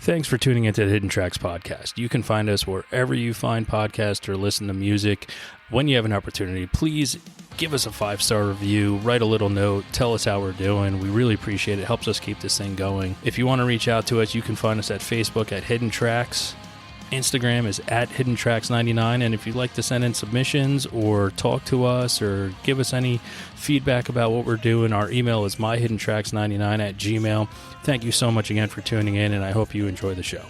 Thanks for tuning into the Hidden Tracks podcast. You can find us wherever you find podcasts or listen to music. When you have an opportunity, please give us a 5-star review, write a little note, tell us how we're doing. We really appreciate it. It helps us keep this thing going. If you want to reach out to us, you can find us at Facebook at Hidden Tracks. Instagram is at HiddenTracks99, and if you'd like to send in submissions or talk to us or give us any feedback about what we're doing, our email is myhiddentracks99@gmail.com. Thank you so much again for tuning in, and I hope you enjoy the show.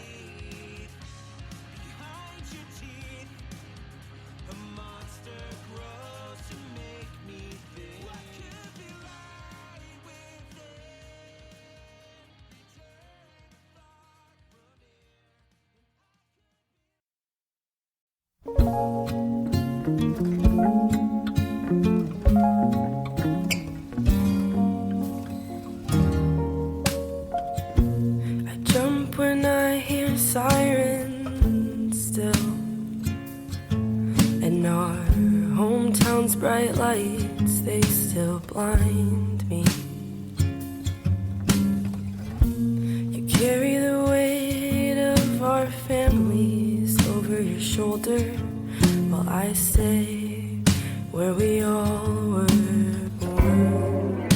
Bright lights, they still blind me. You carry the weight of our families over your shoulder, while I stay where we all were born.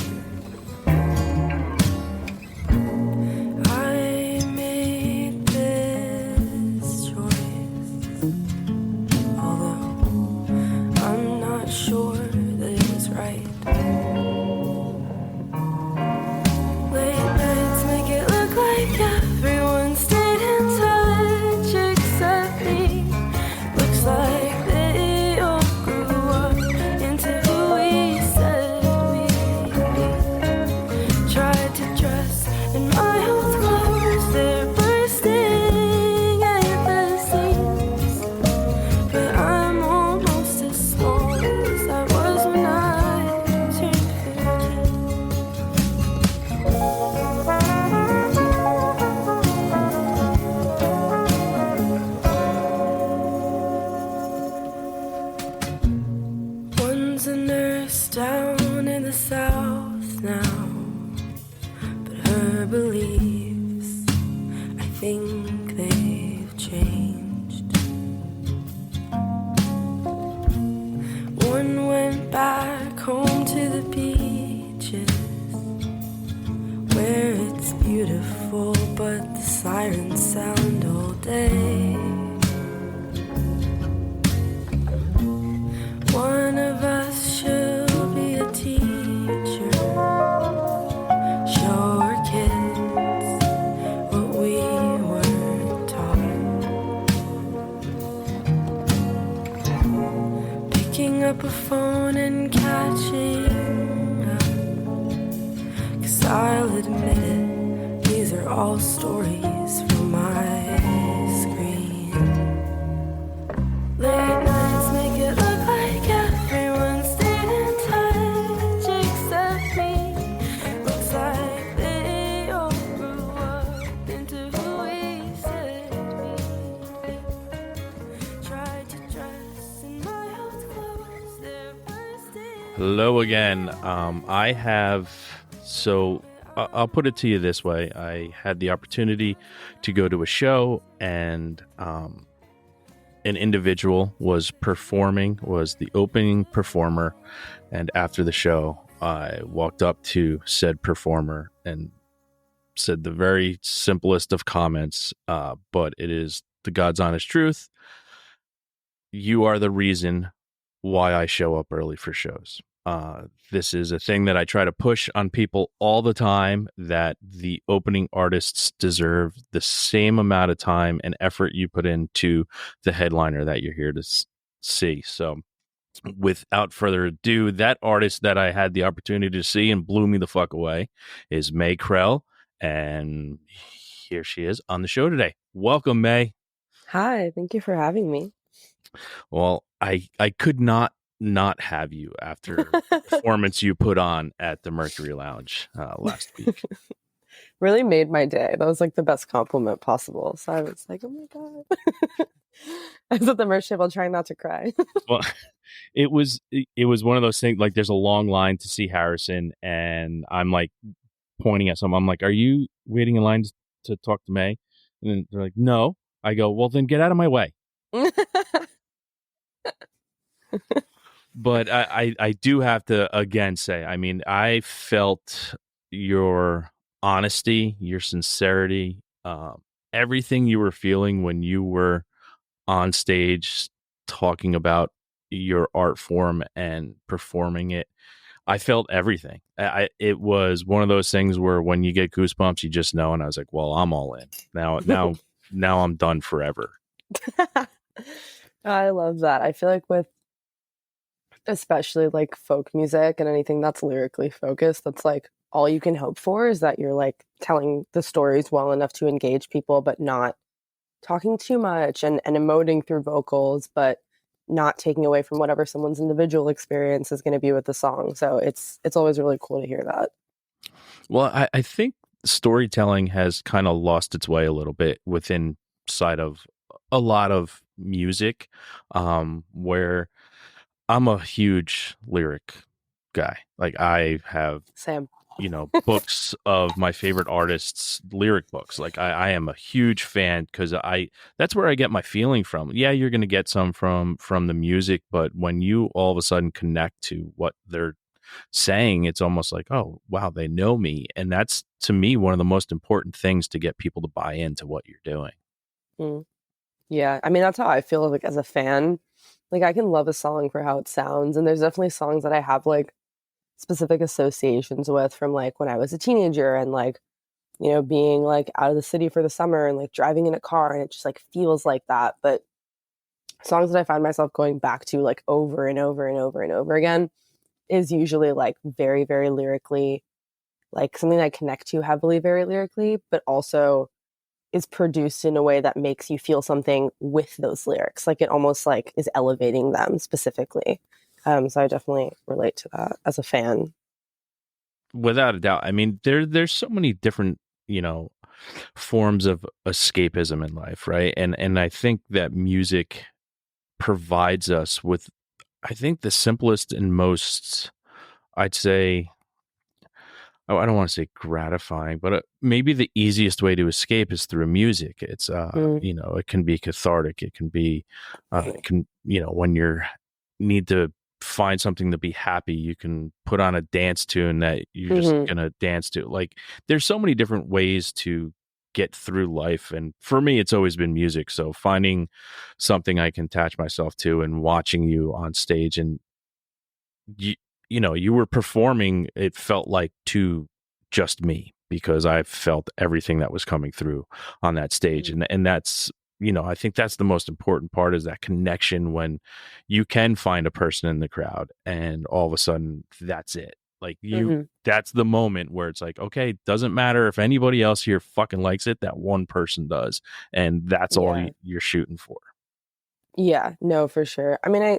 I made this choice, although I'm not sure that it was right. Late nights make it look like everyone stayed in touch except me. Looks like they all grew up into who we said we'd be. Tried to dress in my old clothes, they're bursting at the seams, but I'm almost as small as I was when I turned 15. One's a nurse down in the south now, but her beliefs, I think they've changed. One went back home to the beaches, where it's beautiful, but the sirens sound all day. One of us should be a teacher, show our kids what we weren't taught. Picking up a phone and catching up, 'cause I'll admit it, these are all stories from my screen. Late nights make it look like everyone stayed in touch except me. Looks like they all grew up into who we said we'd be. Tried to dress in my old clothes, they're bursting. Hello again. I'll put it to you this way. I had the opportunity to go to a show, and an individual was the opening performer, and after the show, I walked up to said performer and said the very simplest of comments, but it is the God's honest truth. You are the reason why I show up early for shows. This is a thing that I try to push on people all the time, that the opening artists deserve the same amount of time and effort you put into the headliner that you're here to see. So without further ado, that artist that I had the opportunity to see and blew me the fuck away is MAE KRELL, and here she is on the show today. Welcome, MAE. Hi, thank you for having me. Well, I could not have you after the performance you put on at the Mercury Lounge last week. Really made my day. That was like the best compliment possible. So I was like, oh my God. I was at the merch table trying not to cry. Well, it was one of those things, like there's a long line to see Harrison, and I'm like pointing at someone. I'm like, are you waiting in line to talk to MAE? And they're like, no. I go, well, then get out of my way. But I do have to again say, I mean, I felt your honesty, your sincerity, everything you were feeling when you were on stage talking about your art form and performing it. I felt everything. It was one of those things where when you get goosebumps, you just know. And I was like, well, I'm all in now I'm done forever. I love that. I feel like with especially like folk music and anything that's lyrically focused, that's like all you can hope for is that you're like telling the stories well enough to engage people, but not talking too much and emoting through vocals, but not taking away from whatever someone's individual experience is going to be with the song. So it's always really cool to hear that. Well, I think storytelling has kind of lost its way a little bit within side of a lot of music, where I'm a huge lyric guy. Like I have, Sam. books of my favorite artists, lyric books. Like I am a huge fan because that's where I get my feeling from. Yeah, you're going to get some from the music, but when you all of a sudden connect to what they're saying, it's almost like, oh wow, they know me, and that's to me one of the most important things to get people to buy into what you're doing. Mm. Yeah, I mean that's how I feel like as a fan. Like I can love a song for how it sounds, and there's definitely songs that I have like specific associations with from like when I was a teenager and like being like out of the city for the summer and like driving in a car and it just like feels like that. But songs that I find myself going back to like over and over and over and over again is usually like very, very lyrically, like something that I connect to heavily, very lyrically, but also is produced in a way that makes you feel something with those lyrics. Like it almost like is elevating them specifically. So I definitely relate to that as a fan. Without a doubt. I mean, there's so many different, forms of escapism in life, right? And I think that music provides us with, I think, the simplest and most, I'd say, oh, I don't want to say gratifying, but maybe the easiest way to escape is through music. It's Mm. it can be cathartic. It can be when you're need to find something to be happy, you can put on a dance tune that you're just gonna dance to. Like there's so many different ways to get through life, and for me it's always been music. So finding something I can attach myself to and watching you on stage, and you were performing, it felt like to just me because I felt everything that was coming through on that stage. And that's, I think that's the most important part, is that connection when you can find a person in the crowd and all of a sudden that's it. Like that's the moment where it's like, okay, doesn't matter if anybody else here fucking likes it, that one person does. And that's all you're shooting for. Yeah, no, for sure. I mean,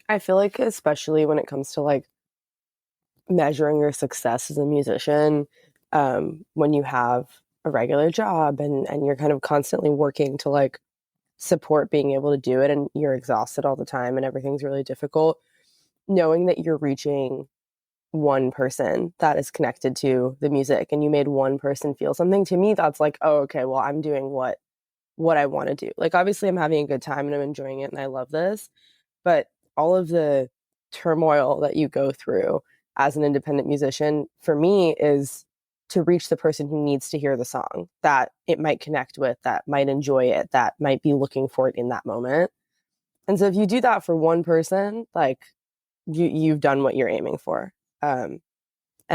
I feel like especially when it comes to like measuring your success as a musician, when you have a regular job and you're kind of constantly working to like support being able to do it and you're exhausted all the time and everything's really difficult, knowing that you're reaching one person that is connected to the music and you made one person feel something, to me that's like, oh, okay, well, I'm doing what I want to do. Like obviously I'm having a good time and I'm enjoying it and I love this, but all of the turmoil that you go through as an independent musician, for me, is to reach the person who needs to hear the song, that it might connect with, that might enjoy it, that might be looking for it in that moment. And so if you do that for one person, like you've done what you're aiming for. And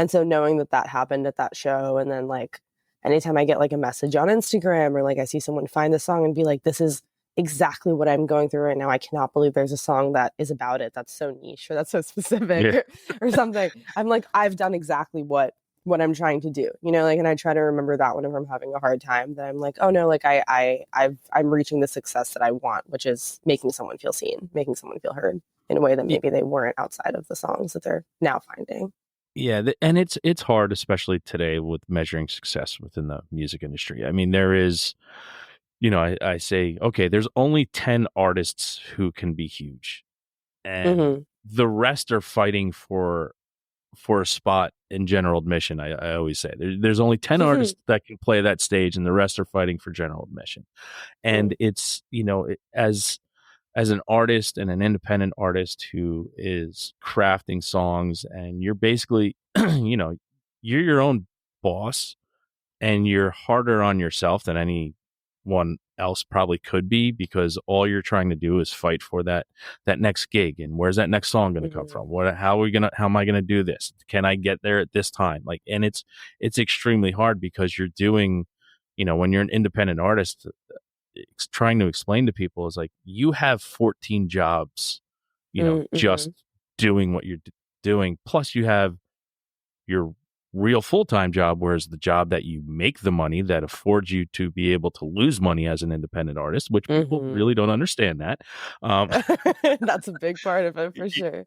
so knowing that happened at that show, and then like anytime I get like a message on Instagram or like I see someone find the song and be like, this is exactly what I'm going through right now. I cannot believe there's a song that is about it. That's so niche or that's so specific or something. I'm like, I've done exactly what I'm trying to do, like, and I try to remember that whenever I'm having a hard time, that I'm like, oh no, like I'm reaching the success that I want, which is making someone feel seen, making someone feel heard in a way that maybe they weren't outside of the songs that they're now finding. Yeah, and it's hard, especially today, with measuring success within the music industry. I mean, there is, I say, okay, there's only 10 artists who can be huge, and the rest are fighting for for a spot in general admission. I always say there's only 10 artists that can play that stage, and the rest are fighting for general admission. And it's, as an artist and an independent artist who is crafting songs, and you're basically, you're your own boss, and you're harder on yourself than anyone else probably could be, because all you're trying to do is fight for that next gig, and where's that next song going to come from? How am I going to do this? Can I get there at this time? Like, and it's extremely hard, because you're doing, when you're an independent artist, trying to explain to people is like, you have 14 jobs, just doing what you're doing. Plus you have your real full-time job, whereas the job that you make the money that affords you to be able to lose money as an independent artist, which people really don't understand that. That's a big part of it, for sure.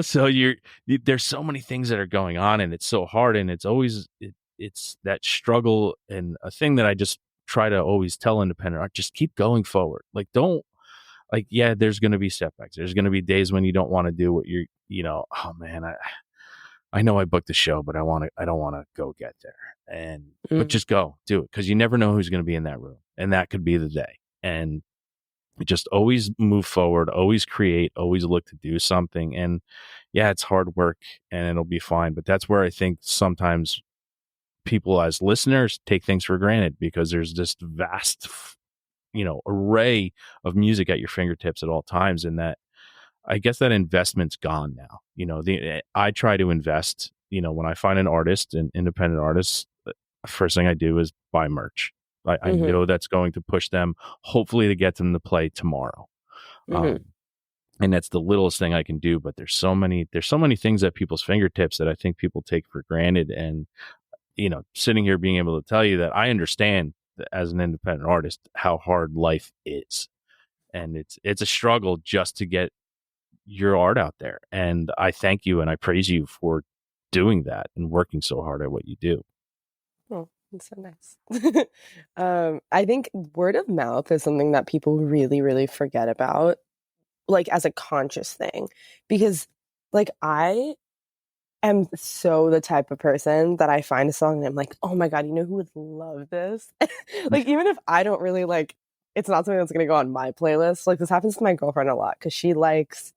So there's so many things that are going on, and it's so hard, and it's always, it's that struggle. And a thing that I just try to always tell independent art, just keep going forward. Like, there's going to be setbacks. There's going to be days when you don't want to do what oh man, I know I booked the show, but I don't want to go get there. But just go do it, because you never know who's going to be in that room, and that could be the day. And just always move forward, always create, always look to do something. And yeah, it's hard work, and it'll be fine. But that's where I think sometimes people as listeners take things for granted, because there's this vast, array of music at your fingertips at all times. And that, I guess, that investment's gone now. I try to invest, when I find an artist, an independent artist, the first thing I do is buy merch. I know that's going to push them, hopefully, to get them to play tomorrow. And that's the littlest thing I can do. But there's so many things at people's fingertips that I think people take for granted. And, sitting here being able to tell you that I understand that as an independent artist, how hard life is. And it's a struggle just to get your art out there. And I thank you and I praise you for doing that and working so hard at what you do. Oh, that's so nice. I think word of mouth is something that people really, really forget about, like, as a conscious thing, because, like, I am so the type of person that I find a song and I'm like, oh my God, who would love this? Like, even if I don't really it's not something that's going to go on my playlist. Like, this happens to my girlfriend a lot, because she likes,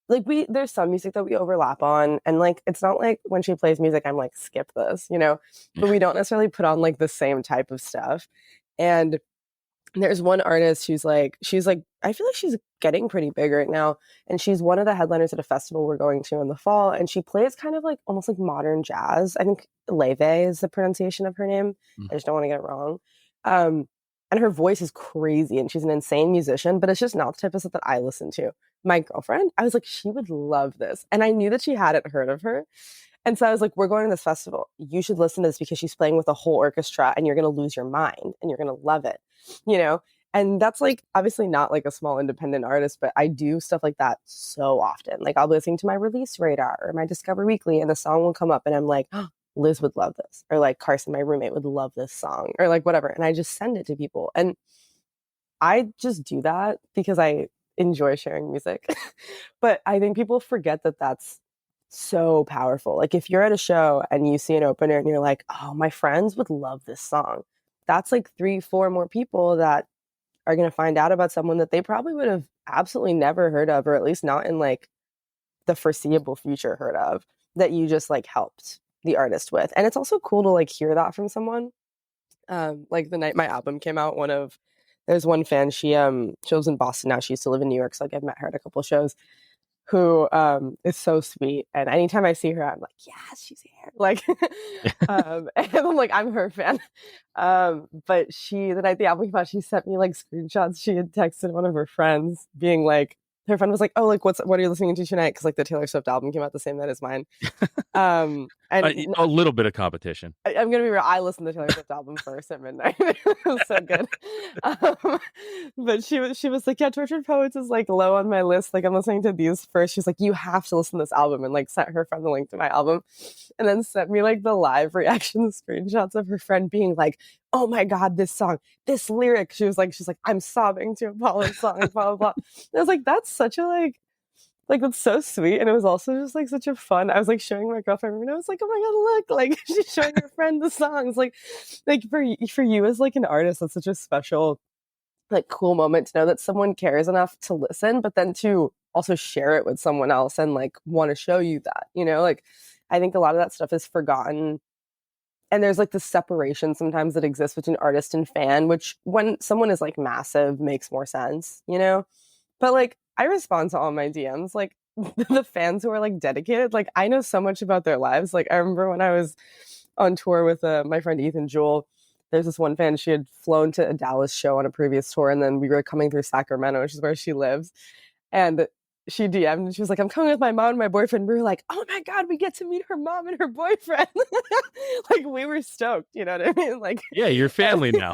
there's some music that we overlap on, and it's not like when she plays music I'm like, skip this, but we don't necessarily put on the same type of stuff. And there's one artist who's she's I feel like she's getting pretty big right now, and she's one of the headliners at a festival we're going to in the fall, and she plays kind of almost like modern jazz. I think Leve is the pronunciation of her name. I just don't want to get it wrong. And her voice is crazy, and she's an insane musician, but it's just not the type of stuff that I listen to. My girlfriend, I was like, she would love this. And I knew that she hadn't heard of her. And so I was like, we're going to this festival. You should listen to this, because she's playing with a whole orchestra, and you're going to lose your mind, and you're going to love it, And that's obviously not a small independent artist, but I do stuff like that so often. I'll be listening to my release radar or my Discover Weekly, and the song will come up, and I'm like, oh, Liz would love this, or Carson, my roommate, would love this song, or whatever. And I just send it to people. And I just do that because I enjoy sharing music. But I think people forget that that's so powerful. If you're at a show and you see an opener and you're like, oh, my friends would love this song, that's 3-4 more people that are going to find out about someone that they probably would have absolutely never heard of, or at least not in the foreseeable future heard of, that you just helped the artist with. And it's also cool to hear that from someone. The night my album came out, there's one fan, she was in Boston now, she used to live in New York, so I've met her at a couple shows, who is so sweet. And anytime I see her, I'm like, yes, she's here. And I'm like, I'm her fan. But the night the album came out, she sent me screenshots. She had texted one of her friends being her friend was like, oh, what are you listening to tonight? Because the Taylor Swift album came out the same night as mine. And a little bit of competition. I'm gonna be real. I listened to the Taylor Swift album first at midnight. It was so good. But she was like, yeah, Tortured Poets is low on my list. I'm listening to these first. She's like, you have to listen to this album, and sent her friend the link to my album, and then sent me the live reaction screenshots of her friend being like, oh my God, this song, this lyric. She's like, I'm sobbing to Apollo's song, blah, blah, blah. And I was like, that's such a Like that's so sweet. And it was also just like such a fun. I was like showing my girlfriend and I was like, oh my god, look, like she's showing her friend the songs. Like for you as like an artist, that's such a special, like cool moment to know that someone cares enough to listen, but then to also share it with someone else and like want to show you that, you know, like I think a lot of that stuff is forgotten. And there's like this separation sometimes that exists between artist and fan, which when someone is like massive makes more sense, you know? But like I respond to all my DMs, like the fans who are like dedicated, like I know so much about their lives. Like I remember when I was on tour with my friend Ethan Jewell, there's this one fan, she had flown to a Dallas show on a previous tour, and then we were coming through Sacramento, which is where she lives. And she DM'd and she was like, I'm coming with my mom and my boyfriend. We were like, oh my God, we get to meet her mom and her boyfriend. Like we were stoked, you know what I mean? Like, Yeah, you're family now.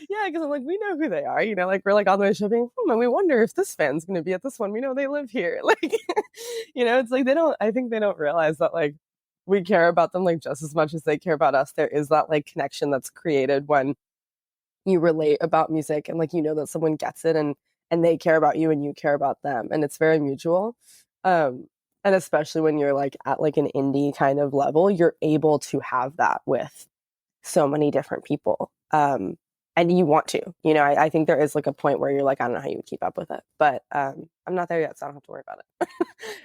yeah, because I'm like, we know who they are, you know, like we're like on the way shipping, and we wonder if this fan's gonna be at this one. We know they live here. Like, you know, it's like I think they don't realize that like we care about them like just as much as they care about us. There is that like connection that's created when you relate about music and like you know that someone gets it and they care about you and you care about them, and it's very mutual. And especially when you're like at like an indie kind of level, you're able to have that with so many different people. And you want to, you know, I think there is like a point where you're like, I don't know how you would keep up with it, but I'm not there yet, so I don't have to worry about it.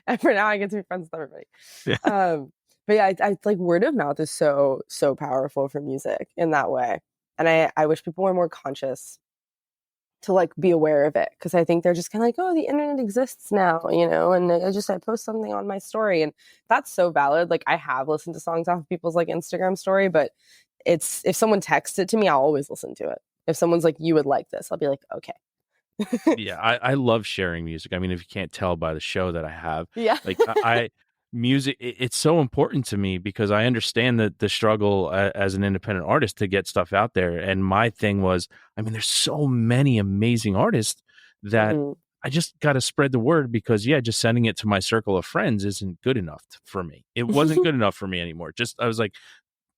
And for now I get to be friends with everybody. Yeah. But yeah, I like word of mouth is so powerful for music in that way. And I wish people were more conscious to like be aware of it, because I think they're just kind of like, oh, the internet exists now, you know, and I post something on my story, and that's so valid. Like I have listened to songs off of people's like Instagram story, but it's if someone texts it to me, I'll always listen to it. If someone's like, you would like this, I'll be like, okay. Yeah, I love sharing music. I mean, if you can't tell by the show that I have, Yeah. like I music, it's so important to me because I understand the struggle as an independent artist to get stuff out there. And my thing was, I mean, there's so many amazing artists that Mhm. I just got to spread the word because, yeah, just sending it to my circle of friends isn't good enough for me. It wasn't good enough for me anymore. Just, I was like,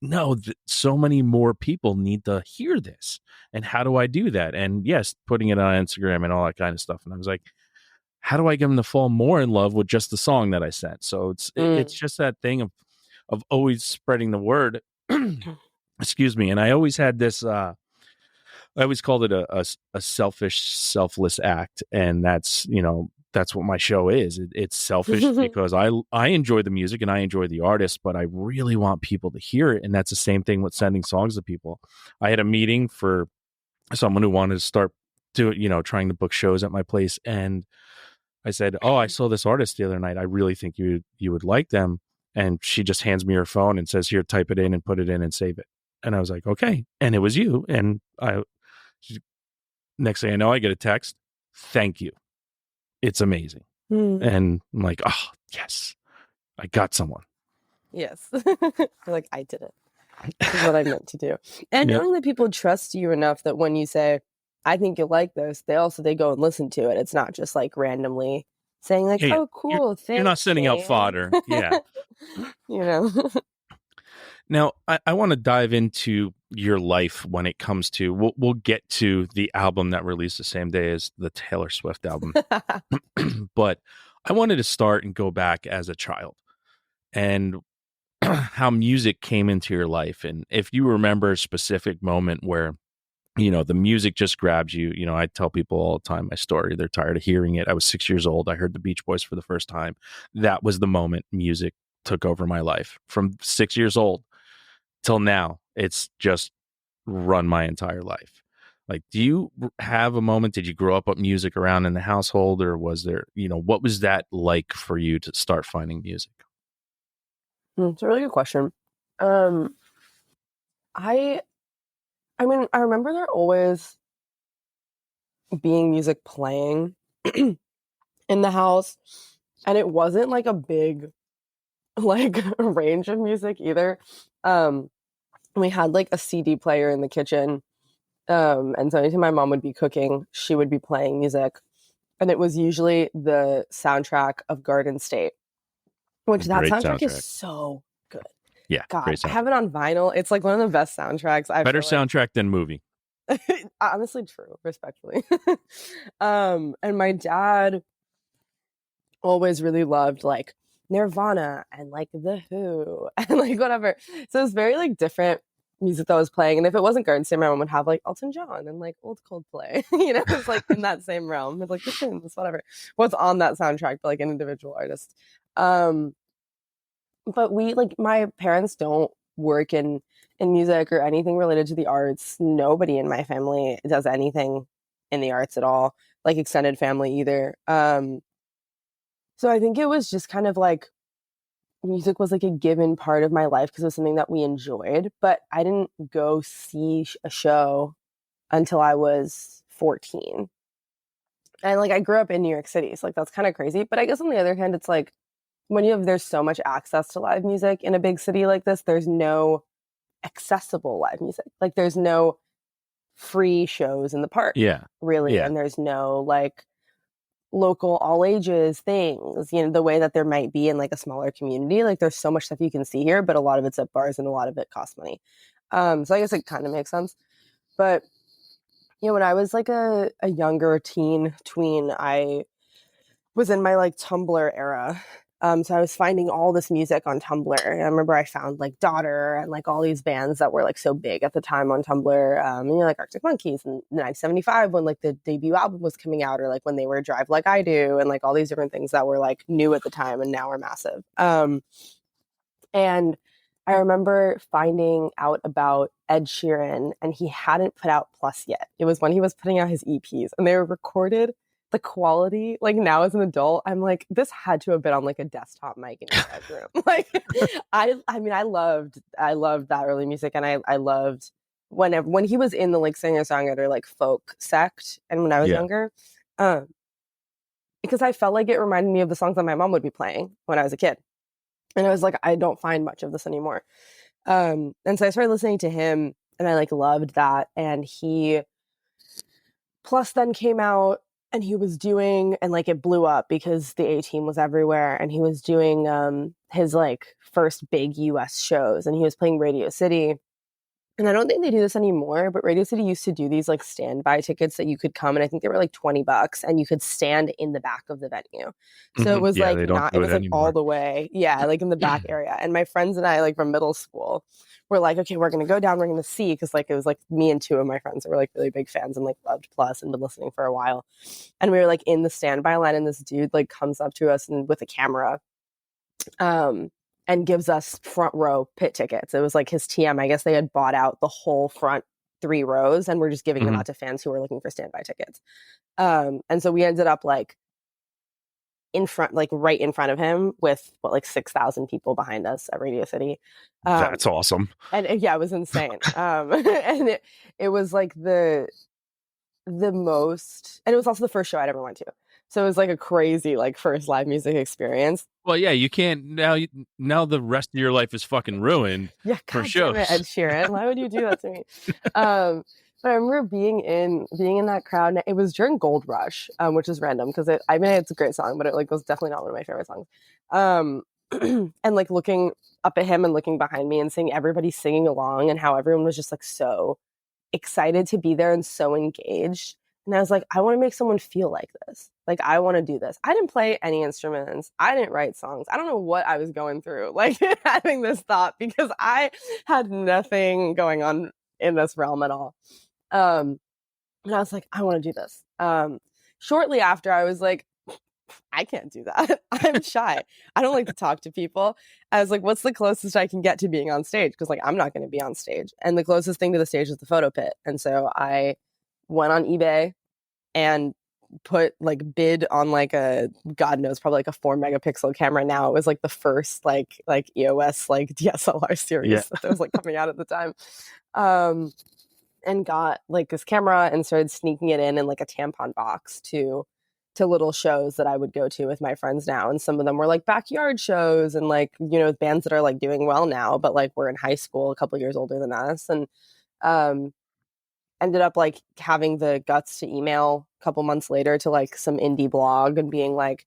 no, so many more people need to hear this. And how do I do that? And yes, putting it on Instagram and all that kind of stuff. And I was like, how do I get them to fall more in love with just the song that I sent? So it's just that thing of always spreading the word. Excuse me. And I always had this I always called it a selfish, selfless act. And that's, you know, that's what my show is. It's selfish because I enjoy the music and I enjoy the artist, but I really want people to hear it. And that's the same thing with sending songs to people. I had a meeting for someone who wanted to start doing, you know, trying to book shows at my place. And I said, oh, I saw this artist the other night. I really think you would like them. And she just hands me her phone and says, here, type it in and put it in and save it. And I was like, okay. And it was you. And next thing I know, I get a text. Thank you. It's amazing. And I'm like, oh, yes, I got someone. Yes. You're like, I did it. This is what I meant to do. And knowing that people trust you enough that when you say, I think you'll like this, they go and listen to it. It's not just like randomly saying like, hey, oh, cool. You're not sending out fodder. Yeah. You know. Now, I want to dive into your life when it comes to, we'll get to the album that released the same day as the Taylor Swift album. But I wanted to start and go back as a child and how music came into your life. And if you remember a specific moment where, you know, the music just grabs you. You know, I tell people all the time my story. They're tired of hearing it. I was 6 years old. I heard the Beach Boys for the first time. That was the moment music took over my life. From 6 years old till now, it's just run my entire life. Like, do you have a moment? Did you grow up with music around in the household, or was there, you know, what was that like for you to start finding music? It's a really good question. I mean, I remember there always being music playing in the house, and it wasn't like a big like range of music either. We had like a CD player in the kitchen. And so anytime my mom would be cooking, she would be playing music. And it was usually the soundtrack of Garden State, which that soundtrack is so good. Yeah. God, I have it on vinyl. It's like one of the best soundtracks. Better soundtrack than movie. Honestly, true, respectfully. And my dad always really loved like Nirvana and like The Who and like whatever. So it was very like different music that was playing. And if it wasn't Garden State, my mom would have like Elton John and like old Coldplay. It's like in that same realm with like the Shins, whatever. What's on that soundtrack, but like an individual artist. Um, but we like my parents don't work in music or anything related to the arts. Nobody in my family does anything in the arts at all, like extended family either. So I think it was just kind of like music was like a given part of my life because it was something that we enjoyed, but I didn't go see a show until I was 14. And like I grew up in New York City, so like that's kind of crazy. But I guess on the other hand, it's like when there's so much access to live music in a big city like this, there's no accessible live music. Like there's no free shows in the park, Yeah. really. Yeah. And there's no like local all ages things, the way that there might be in like a smaller community. Like there's so much stuff you can see here, but a lot of it's at bars and a lot of it costs money. So I guess it kind of makes sense. But when I was like a younger tween, I was in my like Tumblr era. So I was finding all this music on Tumblr. I remember I found like Daughter and like all these bands that were like so big at the time on Tumblr. Like Arctic Monkeys and 1975 when like the debut album was coming out, or like when they were Drive Like I Do, and like all these different things that were like new at the time and now are massive. And I remember finding out about Ed Sheeran, and he hadn't put out Plus yet. It was when he was putting out his EPs, and they were recorded. The quality, like now as an adult, I'm like, this had to have been on like a desktop mic in your bedroom. Like, I loved that early music, and I loved when he was in the like singer-songwriter like folk sect, and when I was younger, because I felt like it reminded me of the songs that my mom would be playing when I was a kid, and I was like, I don't find much of this anymore. And so I started listening to him, and I like loved that, and he Plus then came out. And he was doing, and like it blew up because the A-Team was everywhere, and he was doing his like first big US shows, and he was playing Radio City. And I don't think they do this anymore, but Radio City used to do these like standby tickets that you could come, and I think they were like $20, and you could stand in the back of the venue. So it was like not, it was like all the way, like in the back area. And my friends and I, like from middle school, were like, okay, we're gonna go down, we're gonna see, because like it was like me and two of my friends that were like really big fans and like loved Plus and been listening for a while. And we were like in the standby line, and this dude like comes up to us and with a camera, and gives us front row pit tickets. It was like his TM. I guess they had bought out the whole front 3 rows and were just giving them out to fans who were looking for standby tickets. And so we ended up like in front, like right in front of him with like 6,000 people behind us at Radio City. That's awesome. And it was insane. And it was like the most, and it was also the first show I'd ever went to. So it was like a crazy like first live music experience. Well, yeah, you can't now the rest of your life is fucking ruined for shows. Damn it, Ed Sheeran, why would you do that to me? But I remember being in that crowd. It was during Gold Rush, which is random because it's a great song, but it like was definitely not one of my favorite songs. And like looking up at him and looking behind me and seeing everybody singing along, and how everyone was just like so excited to be there and so engaged. And I was like, I want to make someone feel like this. Like, I want to do this. I didn't play any instruments. I didn't write songs. I don't know what I was going through, like having this thought, because I had nothing going on in this realm at all. And I was like, I want to do this. Shortly after, I was like, I can't do that. I'm shy. I don't like to talk to people. I was like, what's the closest I can get to being on stage? Because like, I'm not going to be on stage. And the closest thing to the stage is the photo pit. And so I went on eBay and bid on like a, God knows, probably like a 4 megapixel camera. Now it was like the first like EOS like DSLR series that was like coming out at the time. And got like this camera and started sneaking it in like a tampon box to little shows that I would go to with my friends now. And some of them were like backyard shows and like, bands that are like doing well now, but like we're in high school, a couple years older than us. And ended up like having the guts to email a couple months later to like some indie blog and being like,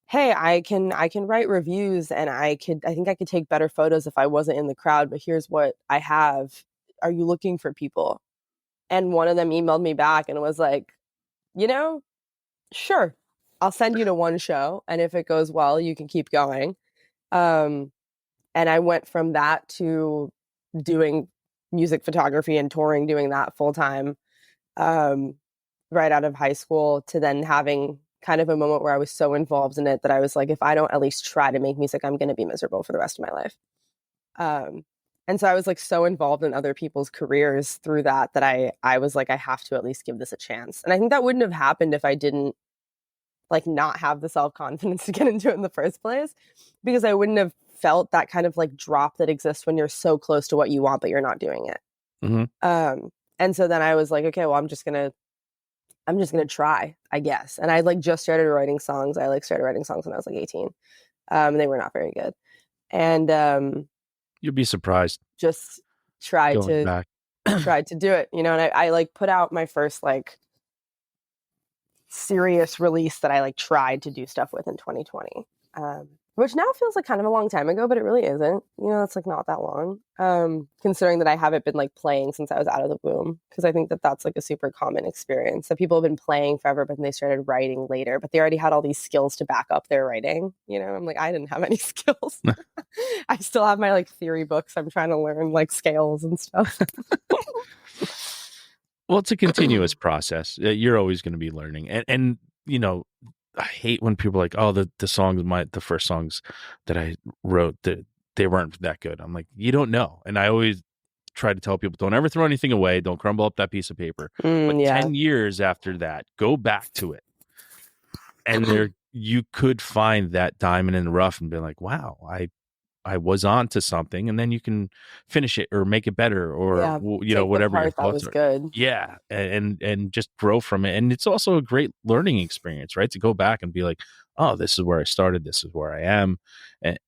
hey, I can write reviews, and I think I could take better photos if I wasn't in the crowd, but here's what I have. Are you looking for people? And one of them emailed me back and was like, sure, I'll send you to one show, and if it goes well, you can keep going. And I went from that to doing music photography and touring, doing that full time, right out of high school, to then having kind of a moment where I was so involved in it that I was like, if I don't at least try to make music, I'm going to be miserable for the rest of my life. And so I was like so involved in other people's careers through that I was like, I have to at least give this a chance. And I think that wouldn't have happened if I didn't like not have the self-confidence to get into it in the first place, because I wouldn't have felt that kind of like drop that exists when you're so close to what you want, but you're not doing it. And so then I was like, okay, well, I'm just gonna try, I guess. And I like just started writing songs. I like started writing songs when I was like 18. And they were not very good. And You'd be surprised. just tried Going back. tried to do it, you know, and I like put out my first like serious release that I like tried to do stuff with in 2020. Which now feels like kind of a long time ago, but it really isn't. You know, it's like not that long. Considering that I haven't been like playing since I was out of the womb, because I think that that's like a super common experience. That people have been playing forever, but then they started writing later, but they already had all these skills to back up their writing. You know, I'm like, I didn't have any skills. I still have my like theory books. I'm trying to learn like scales and stuff. Well, it's a continuous process. You're always going to be learning, and you know, I hate when people are like, oh, the first songs that I wrote, that they weren't that good. I'm like, you don't know. And I always try to tell people, don't ever throw anything away. Don't crumble up that piece of paper. But Yeah. 10 years after that, go back to it. And there you could find that diamond in the rough and be like, wow, I was on to something, and then you can finish it or make it better, or Yeah, you know, take the whatever your part that thoughts was are. good. Yeah, and just grow from it. And it's also a great learning experience, right? To go back and be like, oh, this is where I started, this is where I am,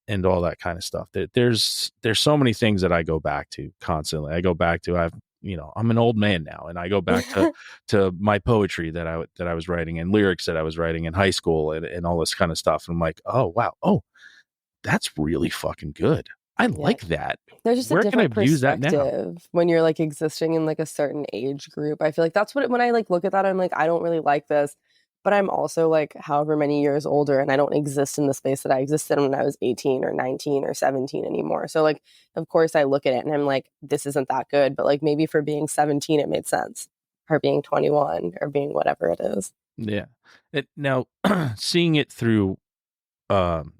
and all that kind of stuff. There's so many things that I go back to constantly. I go back to I'm an old man now, and I go back to my poetry that I was writing, and lyrics that I was writing in high school, and all this kind of stuff. And I'm like, oh wow, oh, that's really fucking good. I like that. There's just Where a can I different use that now? perspective when you're like existing in like a certain age group. I feel like that's when I like look at that, I'm like, I don't really like this, but I'm also like however many years older, and I don't exist in the space that I existed when I was 18 or 19 or 17 anymore. So like, of course I look at it and I'm like, this isn't that good, but like maybe for being 17 it made sense, or being 21, or being whatever it is. Yeah. Now, seeing it through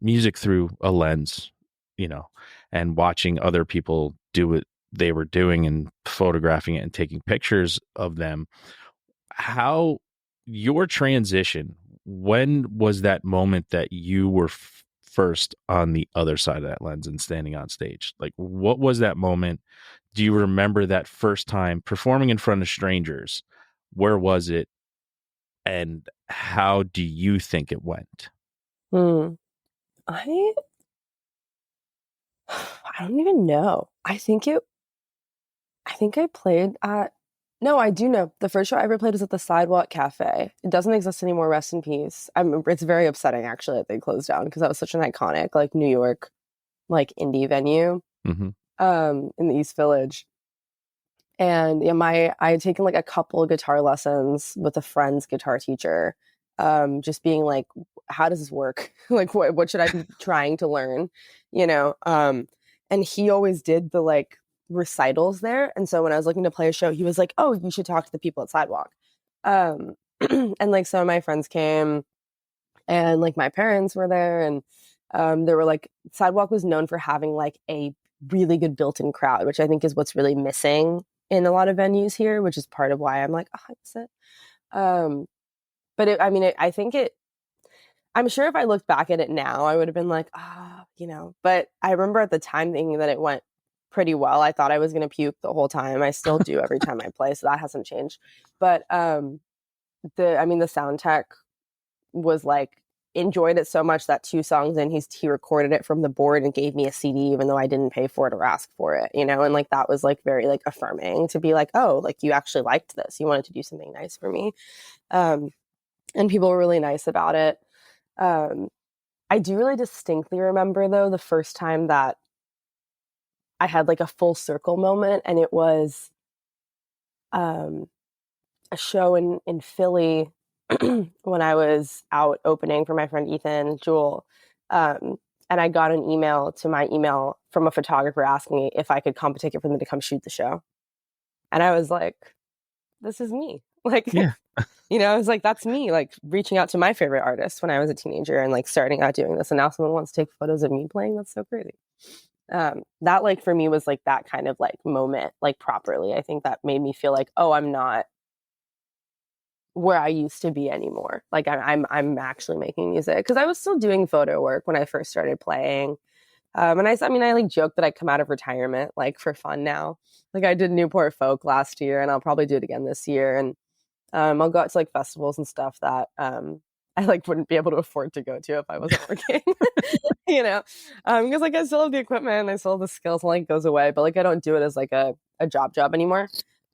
music through a lens, you know, and watching other people do what they were doing and photographing it and taking pictures of them, how your transition, when was that moment that you were first on the other side of that lens and standing on stage? Like, what was that moment? Do you remember that first time performing in front of strangers? Where was it? And how do you think it went? I don't even know. I think I played at, no, I do know. The first show I ever played was at the Sidewalk Cafe. It doesn't exist anymore, rest in peace. It's very upsetting actually that they closed down, because that was such an iconic like New York like indie venue in the East Village. And yeah, I had taken like a couple of guitar lessons with a friend's guitar teacher, just being like, how does this work? Like what should I be trying to learn? You know? And he always did the like recitals there. And so when I was looking to play a show, he was like, oh, you should talk to the people at Sidewalk. And like some of my friends came, and like my parents were there, and they were like, Sidewalk was known for having like a really good built-in crowd, which I think is what's really missing in a lot of venues here, which is part of why I'm like, oh, I miss it. But I think I'm sure if I looked back at it now, I would have been like, you know, but I remember at the time thinking that it went pretty well. I thought I was going to puke the whole time. I still do every time I play, so that hasn't changed. But the sound tech was like, enjoyed it so much that 2 songs in, he recorded it from the board and gave me a CD, even though I didn't pay for it or ask for it, you know? And like, that was like very like affirming to be like, oh, like you actually liked this. You wanted to do something nice for me. And people were really nice about it. I do really distinctly remember though, the first time that I had like a full circle moment, and it was, a show in Philly when I was out opening for my friend Ethan Jewel. And I got an email to my email from a photographer asking me if I could comp a ticket for them to come shoot the show. And I was like, this is me. Like, Yeah. I was like, that's me, like reaching out to my favorite artist when I was a teenager and like starting out doing this. And now someone wants to take photos of me playing. That's so crazy. That like for me was like that kind of like moment, like properly. I think that made me feel like, oh, I'm not where I used to be anymore. Like I'm actually making music, because I was still doing photo work when I first started playing. And I mean, I like joke that I come out of retirement like for fun now. Like I did Newport Folk last year, and I'll probably do it again this year. And I'll go out to like festivals and stuff that I like wouldn't be able to afford to go to if I wasn't working. Because like I still have the equipment and I still have the skills, and like goes away, but like I don't do it as like a job anymore.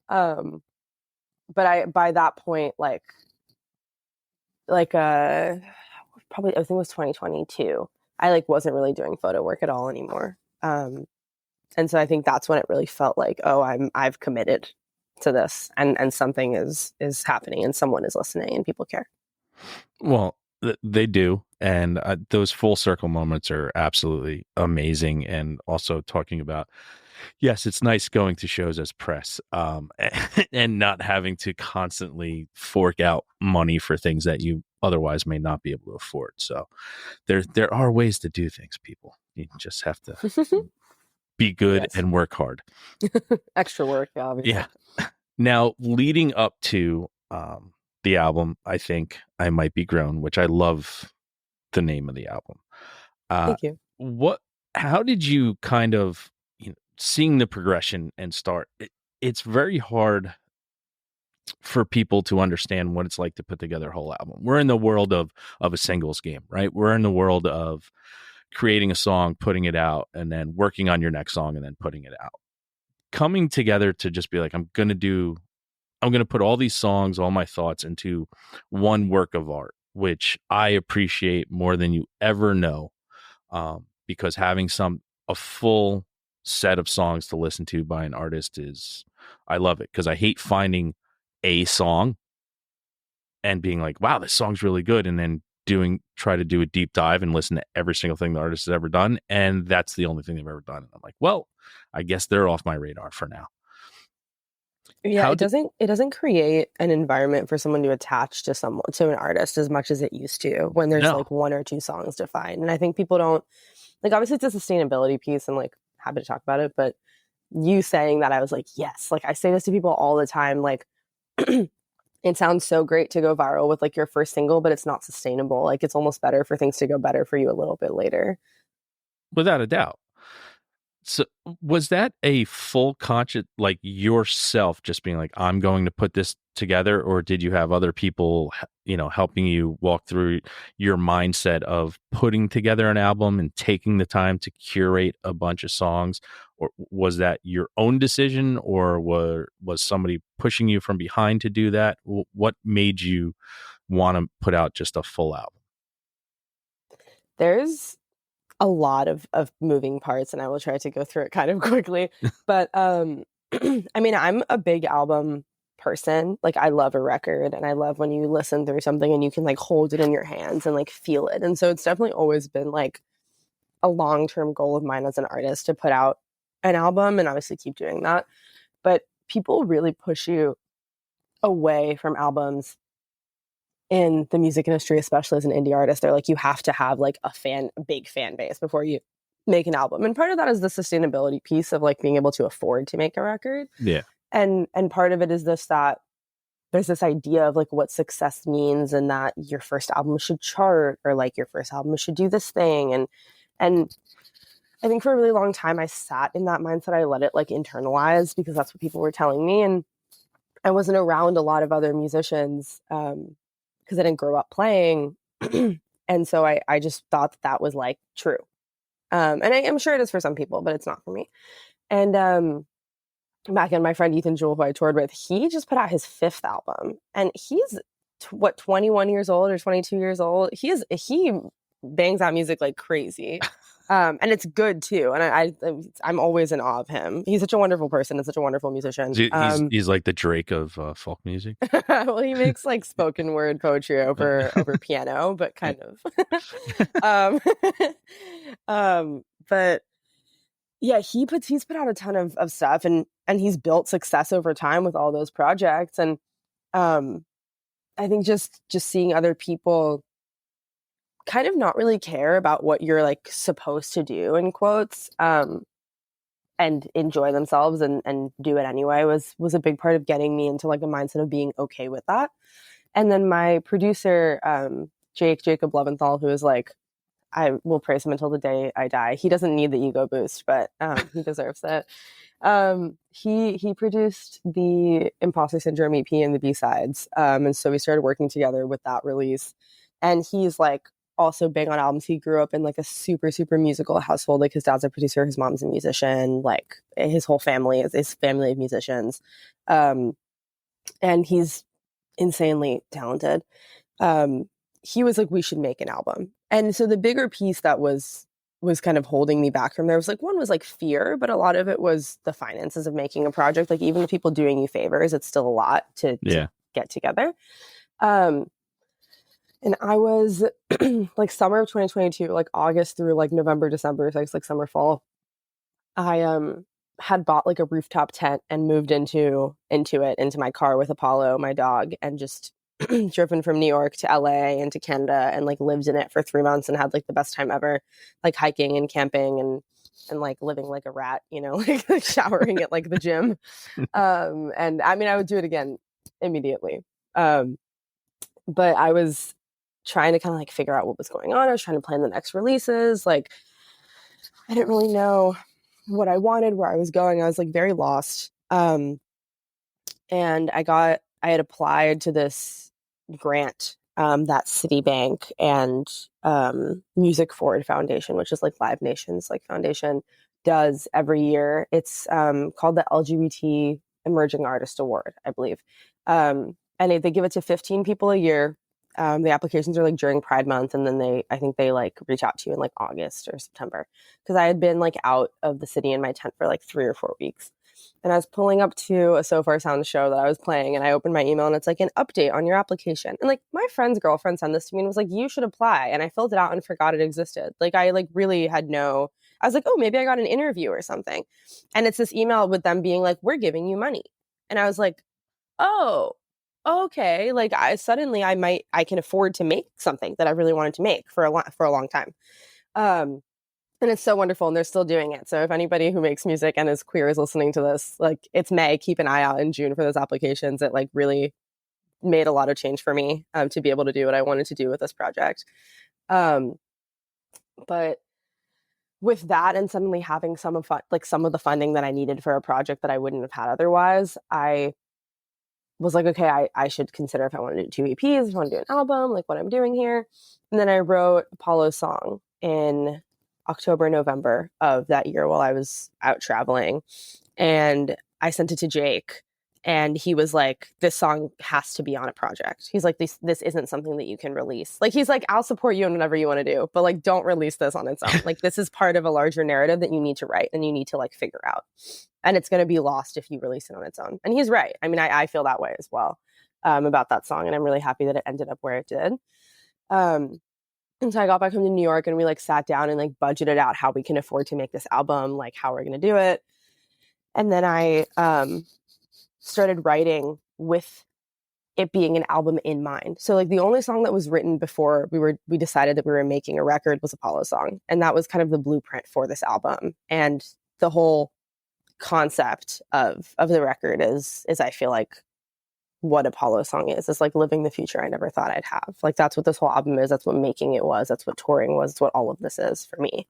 But by that point, probably I think it was 2022. I like wasn't really doing photo work at all anymore. And so I think that's when it really felt like, oh, I've committed to this, and something is happening, and someone is listening, and people care. Well, they do. And those full circle moments are absolutely amazing. And also talking about, yes, it's nice going to shows as press, and not having to constantly fork out money for things that you otherwise may not be able to afford. So there are ways to do things, people. You just have to be good and work hard. Extra work, obviously. Yeah. Now, leading up to the album, I think I Might Be Grown, which I love the name of the album. Thank you. How did you kind of, seeing the progression and start? It's very hard for people to understand what it's like to put together a whole album. We're in the world of a singles game, right? We're in the world of creating a song, putting it out, and then working on your next song and then putting it out. Coming together to just be like, I'm going to put all these songs, all my thoughts into one work of art, which I appreciate more than you ever know. Because having a full set of songs to listen to by an artist I love it, because I hate finding a song and being like, wow, this song's really good. And then try to do a deep dive and listen to every single thing the artist has ever done. And that's the only thing they've ever done. And I'm like, well, I guess they're off my radar for now. Yeah, it doesn't create an environment for someone to attach to an artist as much as it used to when there's like one or two songs defined. And I think people don't like, obviously it's a sustainability piece, and like happy to talk about it, but you saying that, I was like, yes, like I say this to people all the time, like it sounds so great to go viral with like your first single, but it's not sustainable. Like it's almost better for things to go better for you a little bit later. Without a doubt. So was that a full conscious, like yourself just being like, I'm going to put this together, or did you have other people, helping you walk through your mindset of putting together an album and taking the time to curate a bunch of songs? Or was that your own decision, or was somebody pushing you from behind to do that? What made you want to put out just a full album? There's a lot of moving parts, and I will try to go through it kind of quickly. But I mean, I'm a big album person. Like I love a record, and I love when you listen through something and you can like hold it in your hands and like feel it. And so it's definitely always been like a long-term goal of mine as an artist to put out an album, and obviously keep doing that. But people really push you away from albums in the music industry, especially as an indie artist. They're like, you have to have like a big fan base before you make an album. And part of that is the sustainability piece of like being able to afford to make a record. Yeah. And part of it is that there's this idea of like what success means, and that your first album should chart, or like your first album should do this thing. And I think for a really long time I sat in that mindset. I let it like internalize, because that's what people were telling me. And I wasn't around a lot of other musicians, because I didn't grow up playing. And so I just thought that was like true. And I am sure it is for some people, but it's not for me. And back in, my friend Ethan Jewel, who I toured with, he just put out his 5th album, and he's 21 years old or 22 years old. He bangs out music like crazy. And it's good too. And I'm always in awe of him. He's such a wonderful person and such a wonderful musician. He's like the Drake of folk music. Well, he makes like spoken word poetry over piano, but kind of. But yeah, he's put out a ton of stuff, and he's built success over time with all those projects. And I think just seeing other people kind of not really care about what you're like supposed to do in quotes, and enjoy themselves and do it anyway was a big part of getting me into like a mindset of being okay with that. And then my producer, Jacob Leventhal, who is like, I will praise him until the day I die. He doesn't need the ego boost, but he deserves it. He produced the Imposter Syndrome EP and the B-sides. And so we started working together with that release. And he's like also big on albums. He grew up in like a super, super musical household. Like his dad's a producer, his mom's a musician, like his whole family is his family of musicians. And he's insanely talented. He was like, we should make an album. And so the bigger piece that was kind of holding me back from there was like, one was like fear, but a lot of it was the finances of making a project. Like even with people doing you favors, it's still a lot to get together. And I was like summer of 2022, like August through like November, December, so it's like summer, fall. I had bought like a rooftop tent and moved into my car with Apollo, my dog, and just driven from New York to LA and to Canada and like lived in it for 3 months and had like the best time ever, like hiking and camping and like living like a rat, you know, like showering at like the gym. And I mean, I would do it again immediately. But I was trying to kind of like figure out what was going on. I was trying to plan the next releases. Like I didn't really know what I wanted, where I was going. I was like very lost. And I had applied to this grant that Citibank and Music Forward Foundation, which is like Live Nation's like foundation, does every year. It's called the LGBT Emerging Artist Award, I believe. And they give it to 15 people a year. The applications are like during Pride Month, and then I think they like reach out to you in like August or September, because I had been like out of the city in my tent for like 3 or 4 weeks. And I was pulling up to a So Far Sound show that I was playing, and I opened my email and it's like an update on your application. And like my friend's girlfriend sent this to me and was like, you should apply. And I filled it out and forgot it existed. Like I like really had I was like, oh, maybe I got an interview or something. And it's this email with them being like, we're giving you money. And I was like, oh, okay. Like I can afford to make something that I really wanted to make for a long time. And it's so wonderful, and they're still doing it. So if anybody who makes music and is queer is listening to this, like it's May, keep an eye out in June for those applications. It like really made a lot of change for me to be able to do what I wanted to do with this project. But with that, and suddenly having some of the funding that I needed for a project that I wouldn't have had otherwise, I was like, okay, I should consider if I want to do 2 EPs, if I want to do an album, like what I'm doing here. And then I wrote Apollo's song in October, November of that year while I was out traveling. And I sent it to Jake, and he was like, this song has to be on a project. He's like, this isn't something that you can release. Like, he's like, I'll support you in whatever you want to do, but like, don't release this on its own. Like, this is part of a larger narrative that you need to write and you need to like figure out. And it's going to be lost if you release it on its own. And he's right. I mean, I feel that way as well about that song. And I'm really happy that it ended up where it did. And so I got back home to New York, and we like sat down and like budgeted out how we can afford to make this album, like how we're going to do it. And then I started writing with it being an album in mind. So like the only song that was written before we decided that we were making a record was Apollo's song. And that was kind of the blueprint for this album. And the whole concept of the record is I feel like what Apollo song is like living the future I never thought I'd have. Like that's what this whole album is. That's what making it was. That's what touring was. It's what all of this is for me.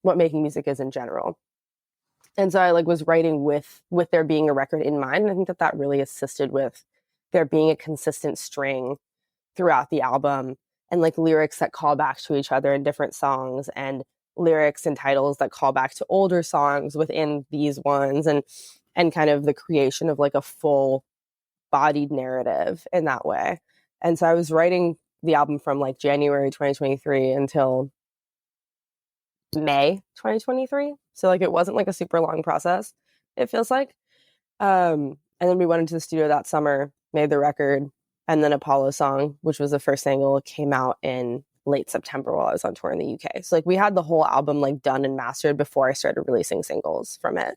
What making music is in general. And so I like was writing with there being a record in mind. And I think that really assisted with there being a consistent string throughout the album, and like lyrics that call back to each other in different songs, and lyrics and titles that call back to older songs within these ones, and kind of the creation of like a full bodied narrative in that way. And so I was writing the album from like January 2023 until May 2023. So like it wasn't like a super long process, it feels like. And then we went into the studio that summer, made the record, and then Apollo Song, which was the first single, came out in late September while I was on tour in the UK. So like we had the whole album like done and mastered before I started releasing singles from it,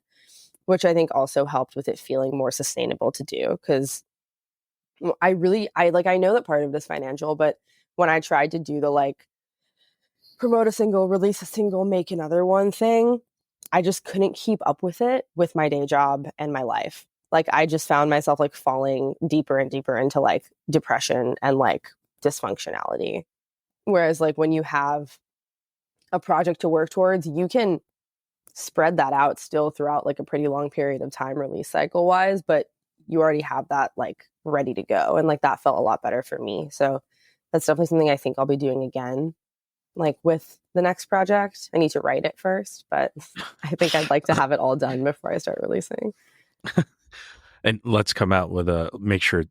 which I think also helped with it feeling more sustainable to do. Because I know that part of it is financial, but when I tried to do the like promote a single, release a single, make another one thing, I just couldn't keep up with it with my day job and my life. Like I just found myself like falling deeper and deeper into like depression and like dysfunctionality. Whereas like when you have a project to work towards, you can spread that out still throughout like a pretty long period of time release cycle wise, but you already have that like ready to go. And like that felt a lot better for me. So that's definitely something I think I'll be doing again. Like with the next project, I need to write it first, but I think I'd like to have it all done before I start releasing. And let's come out with make sure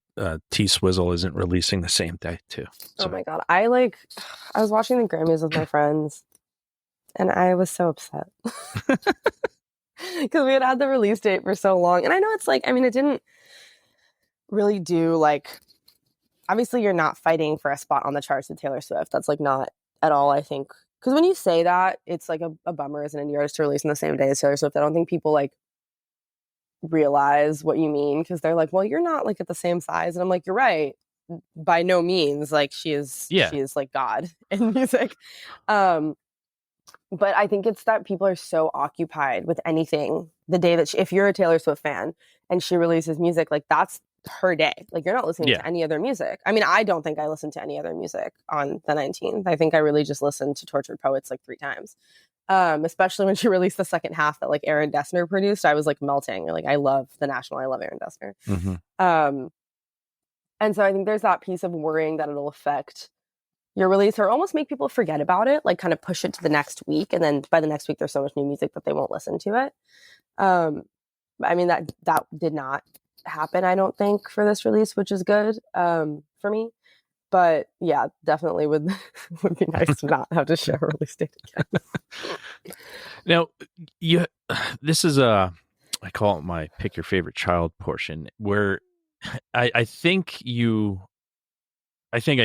T Swizzle isn't releasing the same day too. So. Oh my God. I was watching the Grammys with my friends and I was so upset because we had the release date for so long. And I know it's like, I mean, it didn't really do like, obviously you're not fighting for a spot on the charts with Taylor Swift. That's like not at all, I think. Because when you say that, it's like a bummer as an indie artist to release on the same day as Taylor Swift. I don't think people like realize what you mean because they're like, well, you're not like at the same size. And I'm like, you're right. By no means. Like she is like God in music. But I think it's that people are so occupied with anything the day that if you're a Taylor Swift fan and she releases music, like that's her day. Like you're not listening to any other music. I mean, I don't think I listened to any other music on the 19th. I think I really just listened to Tortured Poets like 3 times. Especially when she released the second half that like Aaron Dessner produced. I was like melting. Like I love The National. I love Aaron Dessner. Mm-hmm. And so I think there's that piece of worrying that it'll affect your release or almost make people forget about it, like kind of push it to the next week. And then by the next week, there's so much new music that they won't listen to it. I mean, that did not happen, I don't think, for this release, which is good for me. But yeah, definitely would be nice to not have to share a release date again. Now, this is I call it my pick your favorite child portion, where I think I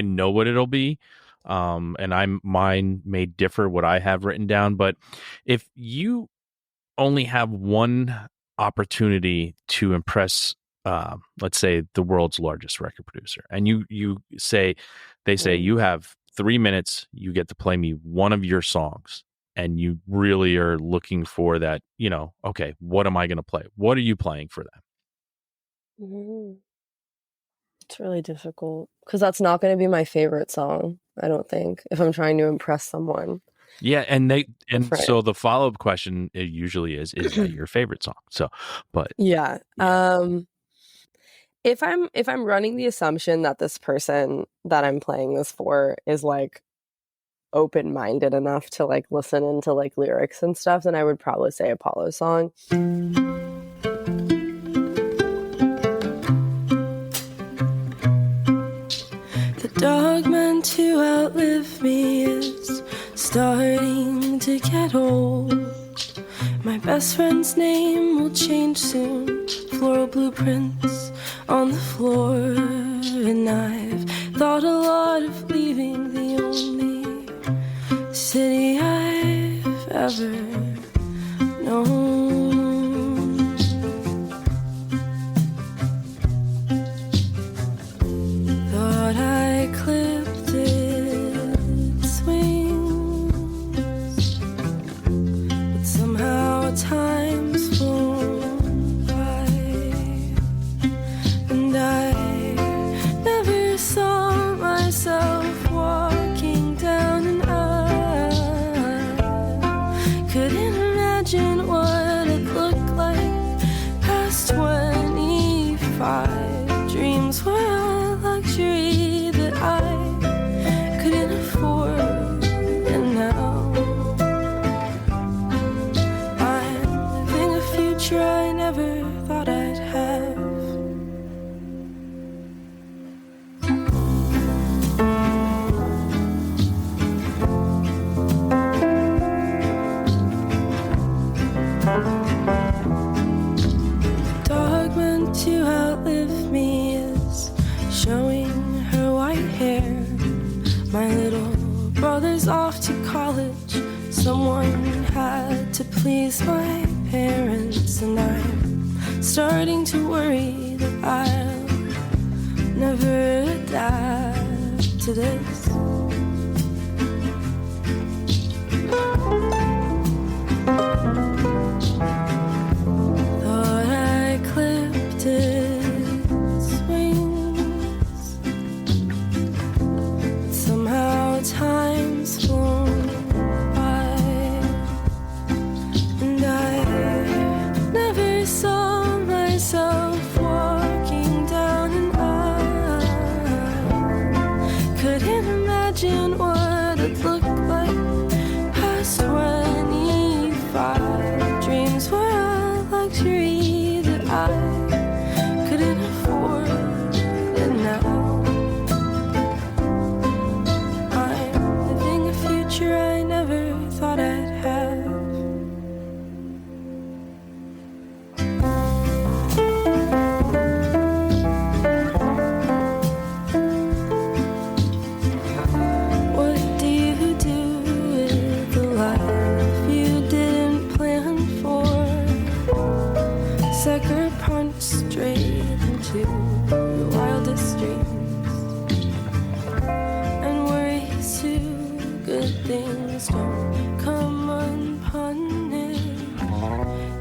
know what it'll be. And mine may differ what I have written down, but if you only have one opportunity to impress, let's say the world's largest record producer, and they say you have 3 minutes, you get to play me one of your songs, and you really are looking for that, okay, what am I going to play? What are you playing for them? Mm-hmm. It's really difficult because that's not going to be my favorite song, I don't think, if I'm trying to impress someone. Yeah, so the follow-up question usually is that your favorite song? So, but yeah. If I'm running the assumption that this person that I'm playing this for is like open-minded enough to like listen into like lyrics and stuff, then I would probably say Apollo Song. Dog meant to outlive me is starting to get old. My best friend's name will change soon. Floral blueprints on the floor. And I've thought a lot of leaving the only city I've ever known. Thought I clipped its wings, but somehow time's flown by, and I never saw myself walking down an aisle. Couldn't imagine what it looked like past 25. Dreams were a luxury that I couldn't afford, and now I'm living a future I never thought I'd have. showing her white hair. My little brother's off to college. Someone had to please my parents, and I'm starting to worry that I'll never adapt to this. Thought I clipped its wings, but somehow time's flown by, and I never saw myself walking down an aisle. Couldn't imagine what it looked like past 25. Dreams were a luxury that I couldn't afford, and now I'm living a future I never thought I'd have. What do you do with the life you didn't plan for? Sucker punch straight into your wildest dreams, and worries too. Good things don't come unpunished.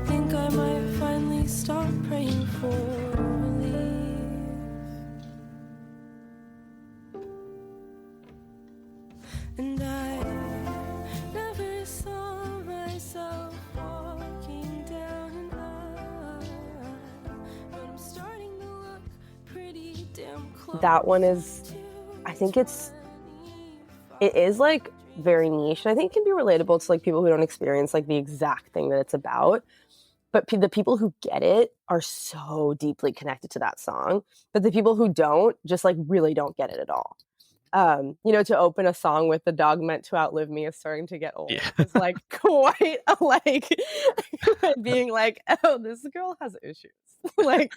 Think I might finally stop praying for relief. And I never saw myself walking down an aisle, but I'm starting to look pretty damn close. That one is, I think it is like very niche. I think it can be relatable to like people who don't experience like the exact thing that it's about. But the people who get it are so deeply connected to that song. But the people who don't just like really don't get it at all. You know, to open a song with "The dog meant to outlive me" is starting to get old. Yeah. It's like quite a, like being like, oh, this girl has issues. Like,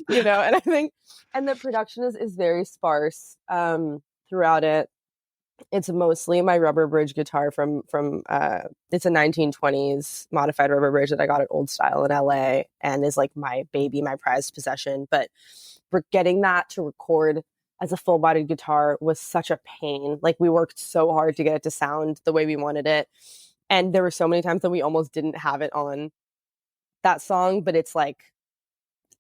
you know, and I think, and the production is very sparse throughout it. It's mostly my rubber bridge guitar from it's a 1920s modified rubber bridge that I got at Old Style in LA, and is like my baby, my prized possession. But for getting that to record as a full-bodied guitar was such a pain. Like, we worked so hard to get it to sound the way we wanted it, and there were so many times that we almost didn't have it on that song. But it's like,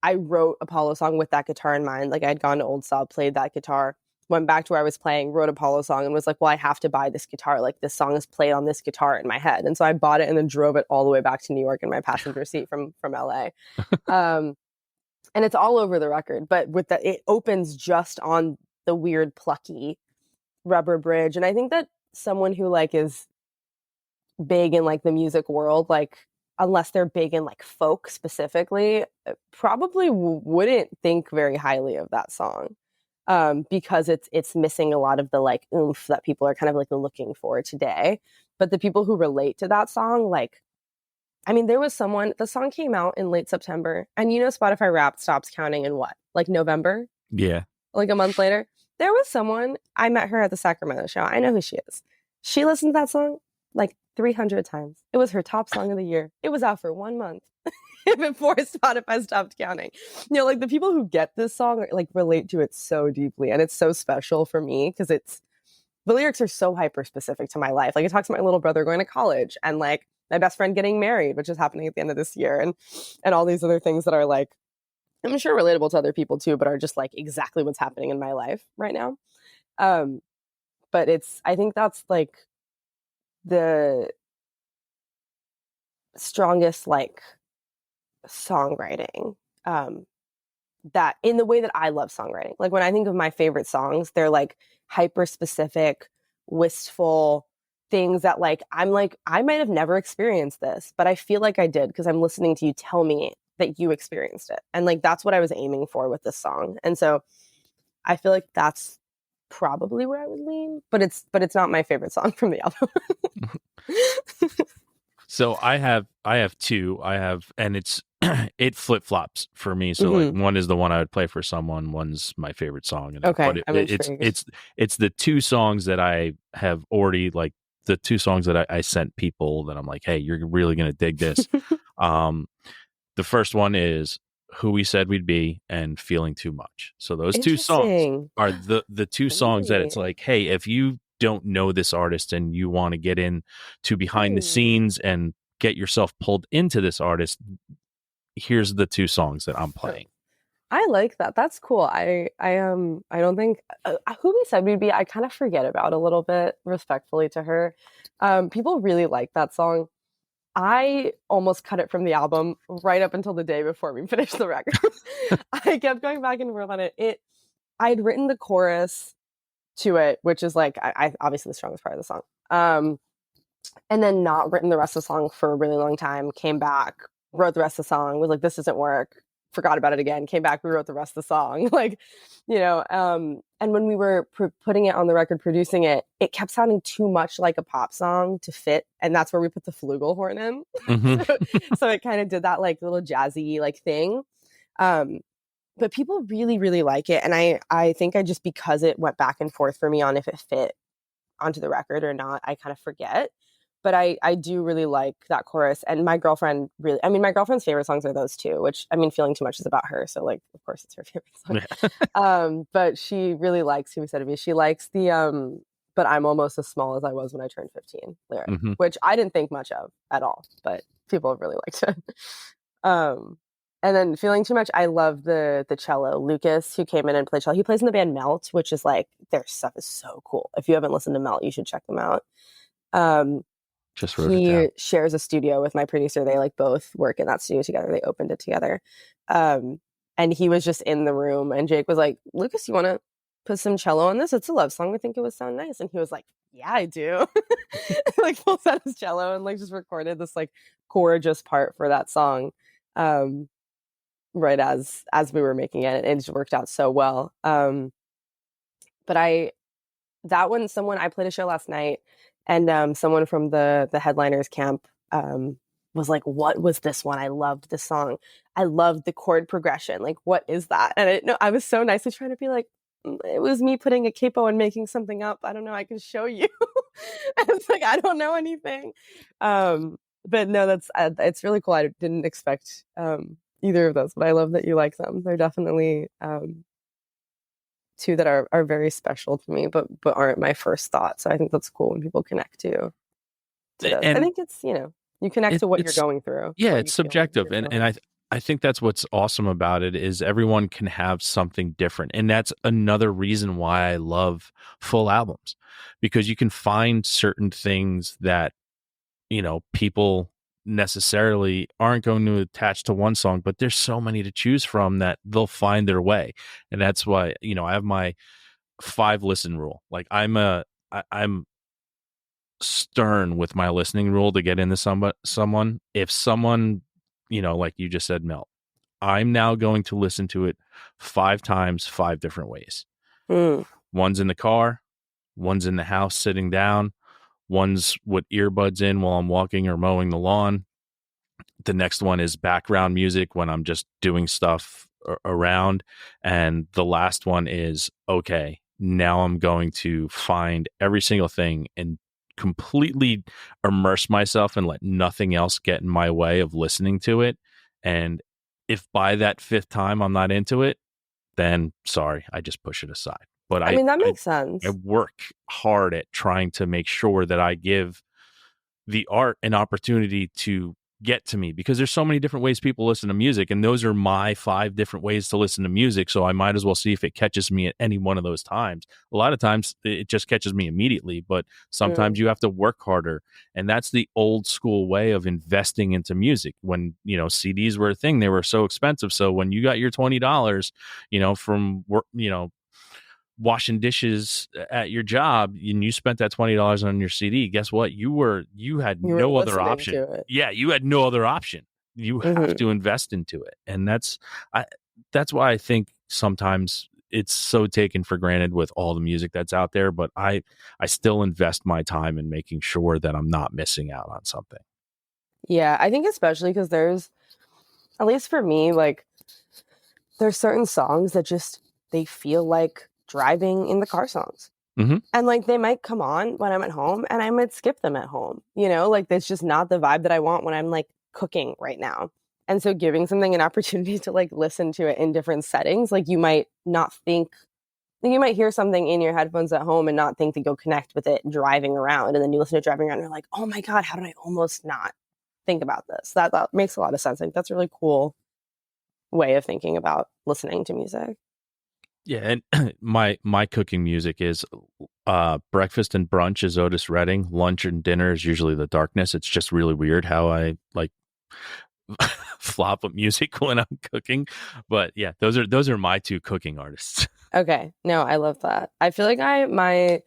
I wrote Apollo Song with that guitar in mind. Like, I had gone to Old Style, played that guitar, went back to where I was playing, wrote Apollo Song, and was like, well, I have to buy this guitar. Like, this song is played on this guitar in my head. And so I bought it and then drove it all the way back to New York in my passenger seat from LA. And it's all over the record, but with that, it opens just on the weird plucky rubber bridge. And I think that someone who like is big in like the music world, like unless they're big in like folk specifically, probably wouldn't think very highly of that song, because it's missing a lot of the like oomph that people are kind of like looking for today. But the people who relate to that song, like, I mean, there was someone, the song came out in late September, and you know, Spotify Wrapped stops counting in what, like November? Yeah. Like a month later. There was someone, I met her at the Sacramento show. I know who she is. She listened to that song like 300 times. It was her top song of the year. It was out for 1 month before Spotify stopped counting. You know, like the people who get this song like relate to it so deeply, and it's so special for me because it's, the lyrics are so hyper specific to my life. Like, it talks about my little brother going to college and like my best friend getting married, which is happening at the end of this year, and all these other things that are like, I'm sure relatable to other people too, but are just like exactly what's happening in my life right now. But it's, I think that's like the strongest like songwriting, that in the way that I love songwriting. Like, when I think of my favorite songs, they're like hyper specific, wistful things that like, I'm like, I might have never experienced this, but I feel like I did because I'm listening to you tell me that you experienced it. And like, that's what I was aiming for with this song. And so I feel like that's probably where I would lean, but it's not my favorite song from the album. So I have two. And it's it flip flops for me. So like one is the one I would play for someone, one's my favorite song. And Okay, but I'm intrigued. it's the two songs that I have already like the two songs that I sent people that I'm like, hey, you're really gonna dig this. Um, the first one is Who We Said We'd Be and Feeling Too Much. So those two songs Interesting. are the two songs that it's Really? like, hey, if you don't know this artist and you want to get in to behind the Hmm. scenes and get yourself pulled into this artist, here's the two songs that I'm Huh. playing. I like that. That's cool. I don't think who we said we'd be. I kind of forget about a little bit, respectfully to her. People really like that song. I almost cut it from the album right up until the day before we finished the record. I kept going back and forth on it. I had written the chorus to it, which is like I obviously the strongest part of the song. And then not written the rest of the song for a really long time. Came back, wrote the rest of the song. Was like, this doesn't work. Forgot about it again. Came back, rewrote the rest of the song. Like, you know. And when we were putting it on the record, producing it, it kept sounding too much like a pop song to fit, and that's where we put the flugelhorn in. Mm-hmm. So it kind of did that like little jazzy like thing. Um, but people really, really like it, and I think I just because it went back and forth for me on if it fit onto the record or not, I kind of forget. But I do really like that chorus. And my girlfriend really, I mean, my girlfriend's favorite songs are those two, which I mean, Feeling Too Much is about her. So like, of course it's her favorite song. But she really likes Who We Said to Be. She likes the, but I'm almost as small as I was when I turned 15 lyric, Mm-hmm. which I didn't think much of at all, but people have really liked it. Um, and then Feeling Too Much, I love the cello. Lucas, who came in and played cello, he plays in the band Melt, which is like, their stuff is so cool. If you haven't listened to Melt, you should check them out. Just wrote it He down. shares a studio with my producer. They like both work in that studio together. They opened it together. And he was just in the room and Jake was like, Lucas, you want to put some cello on this? It's a love song. We think it would sound nice. And he was like, yeah, I do. Like pulls out his cello and like just recorded this like gorgeous part for that song. Right as we were making it. It just worked out so well. But that one, someone, I played a show last night and someone from the headliners camp was like, what was this one? I loved this song. I loved the chord progression. Like, what is that? And I was so nicely trying to be like, it was me putting a capo and making something up. I don't know. I can show you. And it's like, I don't know anything. But no, it's really cool. I didn't expect either of those, but I love that you like them. They're definitely two that are very special to me, but aren't my first thought. So I think that's cool when people connect to those. And I think it's, you connect to what you're going through. Yeah, what it's you feel like subjective, you're and feeling. I think that's what's awesome about it is everyone can have something different, and that's another reason why I love full albums, because you can find certain things that people necessarily aren't going to attach to one song, but there's so many to choose from that they'll find their way, and that's why I have my 5 listen rule. Like I'm stern with my listening rule to get into someone. If someone, like you just said, Mel, I'm now going to listen to it 5 times, 5 different ways. One's in the car, one's in the house sitting down, one's with earbuds in while I'm walking or mowing the lawn. The next one is background music when I'm just doing stuff around. And the last one is, okay, now I'm going to find every single thing and completely immerse myself and let nothing else get in my way of listening to it. And if by that 5th time I'm not into it, then sorry, I just push it aside. But I mean, that makes sense. I work hard at trying to make sure that I give the art an opportunity to get to me, because there's so many different ways people listen to music, and those are my 5 different ways to listen to music. So I might as well see if it catches me at any one of those times. A lot of times it just catches me immediately, but sometimes you have to work harder. And that's the old school way of investing into music. When, CDs were a thing, they were so expensive. So when you got your $20, from work, washing dishes at your job and you spent that $20 on your CD, guess what? You had no other option. Yeah, you had no other option. You have to invest into it. And that's why I think sometimes it's so taken for granted with all the music that's out there, but I still invest my time in making sure that I'm not missing out on something. Yeah, I think especially because there's at least for me, like there's certain songs that just they feel like driving in the car songs. Mm-hmm. And like they might come on when I'm at home and I might skip them at home. You know, like that's just not the vibe that I want when I'm like cooking right now. And so giving something an opportunity to like listen to it in different settings, like you might not think like you might hear something in your headphones at home and not think that you'll connect with it driving around. And then you listen to it driving around and you're like, oh my God, how did I almost not think about this? That makes a lot of sense. I think that's a really cool way of thinking about listening to music. Yeah, and my cooking music is breakfast and brunch is Otis Redding. Lunch and dinner is usually The Darkness. It's just really weird how I like flop of music when I'm cooking. But yeah, those are my two cooking artists. Okay. No, I love that. I feel like I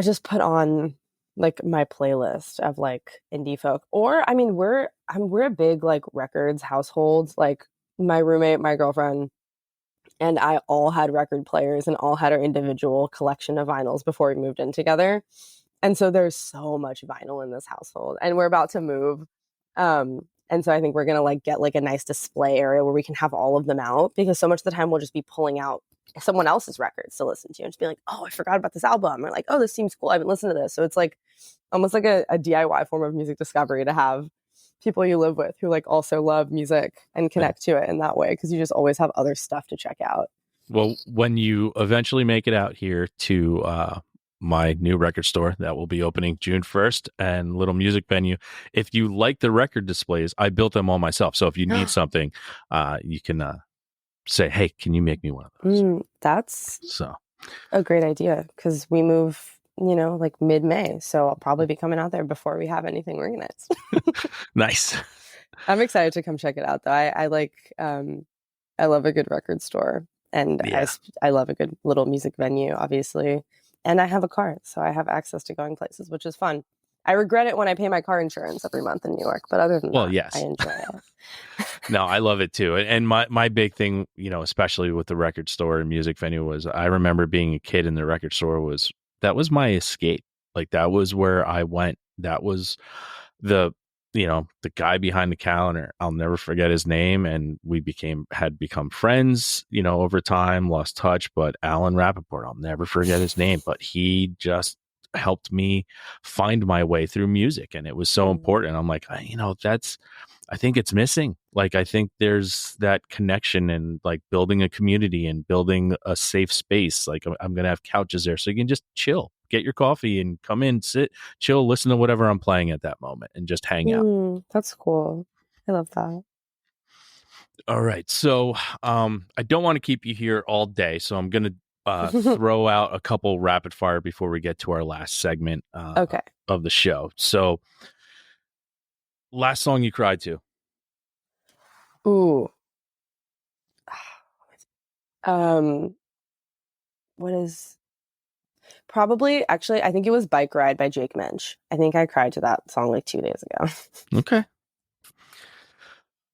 just put on like my playlist of like indie folk. Or I mean, we're a big like records household. Like my roommate, my girlfriend, and I all had record players and all had our individual collection of vinyls before we moved in together. And so there's so much vinyl in this household. And we're about to move. And so I think we're gonna like get like a nice display area where we can have all of them out, because so much of the time we'll just be pulling out someone else's records to listen to and just be like, oh, I forgot about this album, or like, oh, this seems cool, I haven't listened to this. So it's like almost like a DIY form of music discovery to have people you live with who like also love music and connect to it in that way, because you just always have other stuff to check out. Well, when you eventually make it out here to my new record store that will be opening June 1st and little music venue, if you like the record displays, I built them all myself. So if you need something, you can say, hey, can you make me one of those? That's so a great idea, because we move, you know, like mid-May. So I'll probably be coming out there before we have anything organized. Nice. I'm excited to come check it out, though. I like, I love a good record store, and Yeah. I love a good little music venue, obviously. And I have a car, so I have access to going places, which is fun. I regret it when I pay my car insurance every month in New York, but other than that, yes. I enjoy it. No, I love it too. And my big thing, you know, especially with the record store and music venue, was I remember being a kid in the record store that was my escape. Like that was where I went. That was the guy behind the counter. I'll never forget his name, and we had become friends, you know, over time, lost touch. But Alan Rappaport, I'll never forget his name, but he just helped me find my way through music, and it was so important. I'm like, I think it's missing. Like, I think there's that connection and like building a community and building a safe space. Like I'm going to have couches there so you can just chill, get your coffee and come in, sit, chill, listen to whatever I'm playing at that moment and just hang out. That's cool. I love that. All right. So I don't want to keep you here all day. So I'm going to throw out a couple rapid fire before we get to our last segment of the show. So last song you cried to? Ooh. What is probably actually, I think it was Bike Ride by Jake Mensch. I think I cried to that song like 2 days ago. Okay.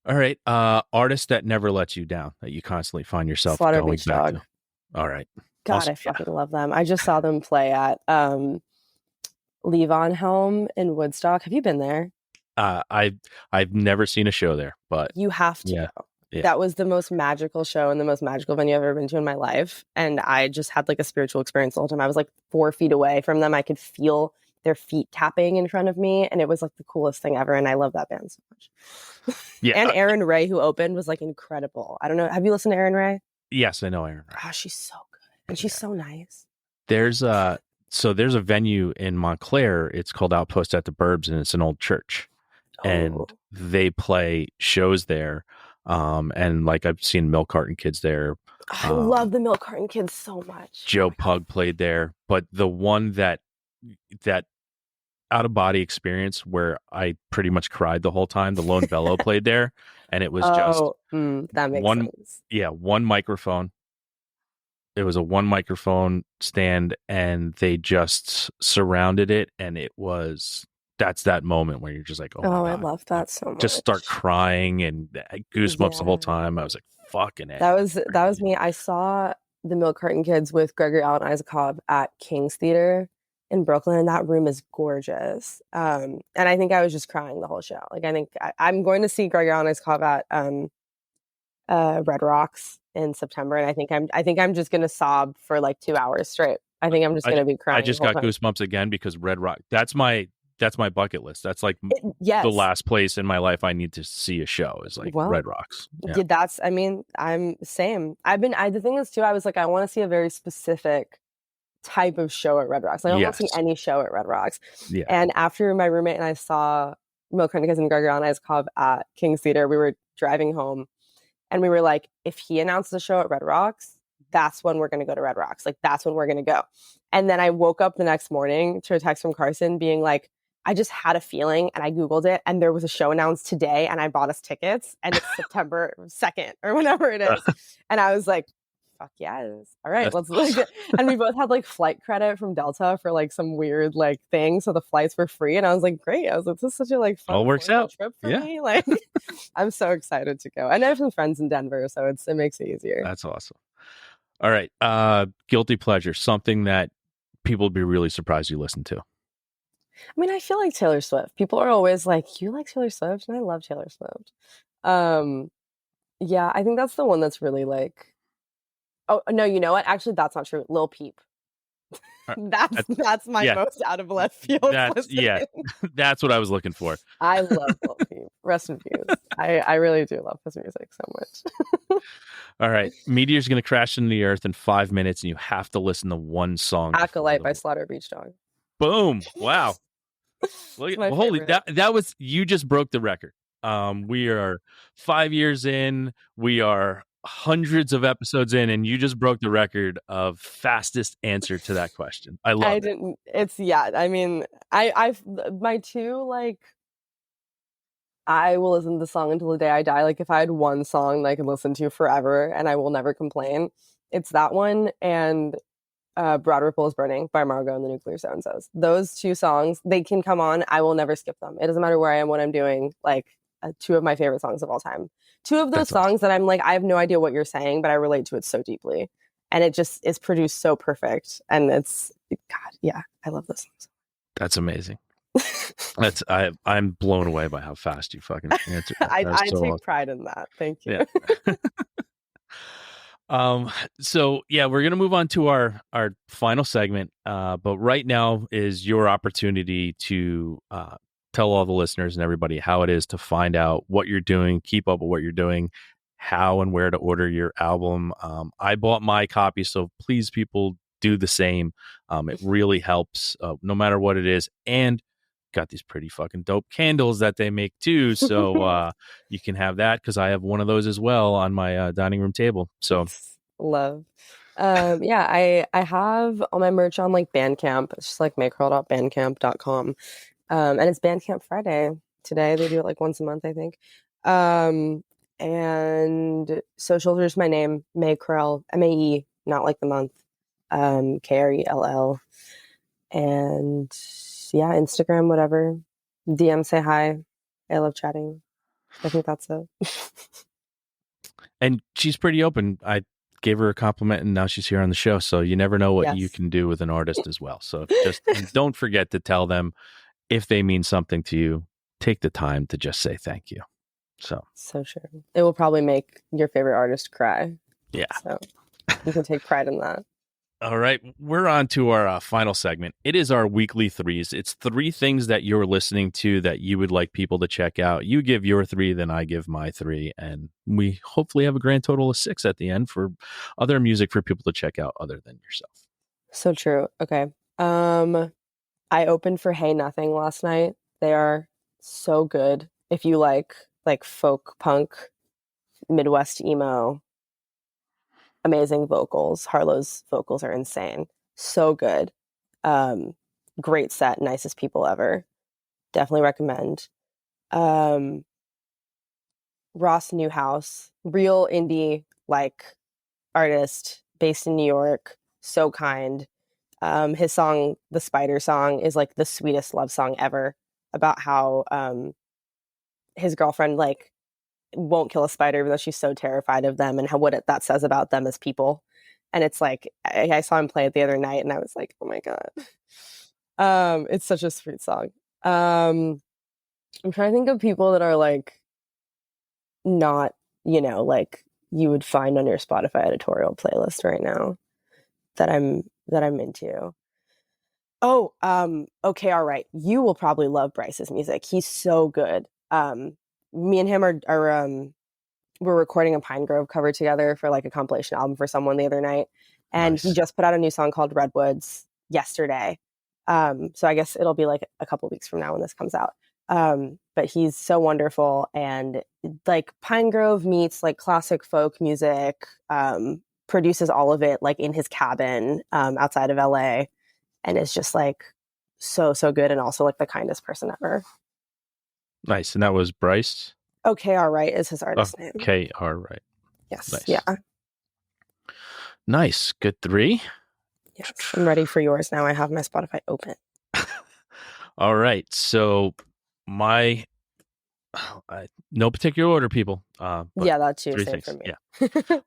All right. Artist that never lets you down, that you constantly find yourself Slaughter going Beach back Dog. to. All right. God, Awesome. I fucking love them. I just saw them play at Levon Helm in Woodstock. Have you been there? I've never seen a show there, but you have to go. Yeah. That was the most magical show and the most magical venue I've ever been to in my life. And I just had like a spiritual experience the whole time. I was like 4 feet away from them. I could feel their feet tapping in front of me. And it was like the coolest thing ever. And I love that band so much. Yeah. And Aaron Ray, who opened, was like incredible. I don't know. Have you listened to Aaron Ray? Yes, I know Aaron Ray. Oh, she's so good. And she's so nice. There's a venue in Montclair. It's called Outpost at the Burbs, and it's an old church. And they play shows there. And like I've seen Milk Carton Kids there. I love the Milk Carton Kids so much. Joe Pug played there, but the one that out of body experience where I pretty much cried the whole time, the Lone Bellow played there, and it was that makes sense. Yeah, one microphone. It was a one microphone stand, and they just surrounded it, and that's that moment where you're just like, oh my God. I love that so much. Just start crying and goosebumps the whole time. I was like, fucking it. That was me. I saw the Milk Carton Kids with Gregory Allen Isakov at King's Theater in Brooklyn, and that room is gorgeous. And I think I was just crying the whole show. Like I think I'm going to see Gregoriano's Cove at Red Rocks in September, and I think I'm just gonna sob for like 2 hours straight. I think I'm just gonna be I crying the just whole got time. goosebumps again because Red Rock. That's my bucket list. That's like the Yes. last place in my life I need to see a show is like Well, Red Rocks. Yeah. Yeah, that's, I mean, I'm same. The thing is too, I was like, I want to see a very specific type of show at Red Rocks. Like, I don't want to see Yes. any show at Red Rocks. Yeah. And after my roommate and I saw Mil Krenikas and Gregoriana's Cove at King's Theater, we were driving home and we were like, if he announces a show at Red Rocks, that's when we're going to go to Red Rocks. Like, that's when we're going to go. And then I woke up the next morning to a text from Carson being like, I just had a feeling and I Googled it and there was a show announced today and I bought us tickets and it's September 2nd or whenever it is. And I was like, fuck yes. All right, let's look at. And we both had like flight credit from Delta for like some weird like thing. So the flights were free. And I was like, great. I was like, this is such a like fun all works out trip for me. Like I'm so excited to go. And I have some friends in Denver, so it makes it easier. That's awesome. All right. Guilty pleasure, something that people would be really surprised you listen to. I mean, I feel like Taylor Swift. People are always like, you like Taylor Swift? And I love Taylor Swift. Yeah, I think that's the one that's really like, oh, no, you know what? Actually, that's not true. Lil Peep. That's my most out of left field. Yeah, that's what I was looking for. I love Lil Peep. Rest in peace. I really do love his music so much. All right. Meteor's going to crash into the earth in 5 minutes, and you have to listen to one song. Acolyte by Slaughter Beach Dog. Boom. Wow. Holy, that was, you just broke the record. We are 5 years in. We are hundreds of episodes in, and you just broke the record of fastest answer to that question. I love it. It's, yeah, I mean, my two, like, I will listen to the song until the day I die. Like, if I had one song that I could listen to forever and I will never complain, it's that one and Broad Ripple is Burning by Margot and the Nuclear So-and-Sos. Those two songs, they can come on. I will never skip them. It doesn't matter where I am, what I'm doing. Like, two of my favorite songs of all time. Two of those songs that I'm like, I have no idea what you're saying, but I relate to it so deeply. And it just is produced so perfect. And it's, God, yeah, I love those songs. That's amazing. I'm blown away by how fast you fucking answer. I take pride in that. Thank you. Yeah. So yeah, we're gonna move on to our final segment. But right now is your opportunity to tell all the listeners and everybody how it is to find out what you're doing, keep up with what you're doing, how and where to order your album. I bought my copy, so please, people, do the same. It really helps, no matter what it is. And got these pretty fucking dope candles that they make too, so you can have that, because I have one of those as well on my dining room table. So love. Yeah, I have all my merch on like Bandcamp. It's just like maekkrell.bandcamp.com. And it's Bandcamp Friday today. They do it like once a month, I think. And socials are just my name, Mae Krell, MAE, not like the month, KRELL. And yeah, Instagram, whatever. DM, say hi. I love chatting. I think that's it. And she's pretty open. I gave her a compliment and now she's here on the show. So you never know what you can do with an artist as well. So just don't forget to tell them if they mean something to you. Take the time to just say thank you. So true. It will probably make your favorite artist cry. Yeah. So you can take pride in that. All right, we're on to our final segment. It is our weekly threes. It's 3 things that you're listening to that you would like people to check out. You give your 3, then I give my 3, and we hopefully have a grand total of 6 at the end for other music for people to check out other than yourself. So true. Okay. I opened for Hey Nothing last night. They are so good. If you like folk punk, Midwest emo, amazing vocals. Harlow's vocals are insane. So good. Great set. Nicest people ever. Definitely recommend. Ross Newhouse, real indie like artist based in New York. So kind. His song, The Spider Song, is like the sweetest love song ever, about how his girlfriend like won't kill a spider even though she's so terrified of them, and how that says about them as people. And it's like, I saw him play it the other night and I was like, oh my God. It's such a sweet song. I'm trying to think of people that are like not, like you would find on your Spotify editorial playlist right now that I'm into. Oh, okay, all right. You will probably love Bryce's music. He's so good. Me and him are we're recording a Pine Grove cover together for like a compilation album for someone the other night, and he Nice. just put out a new song called Redwoods yesterday. So I guess it'll be like a couple weeks from now when this comes out. But he's so wonderful, and like Pine Grove meets like classic folk music, produces all of it like in his cabin outside of LA, and is just like so good, and also like the kindest person ever. Nice. And that was Bryce. Okay, all right is his artist name. Okay, all right. Yes. Nice. Yeah. Nice. Good 3. Yes. I'm ready for yours now. I have my Spotify open. All right. So my no particular order, people. But Yeah, that too. 3 Same things. for me.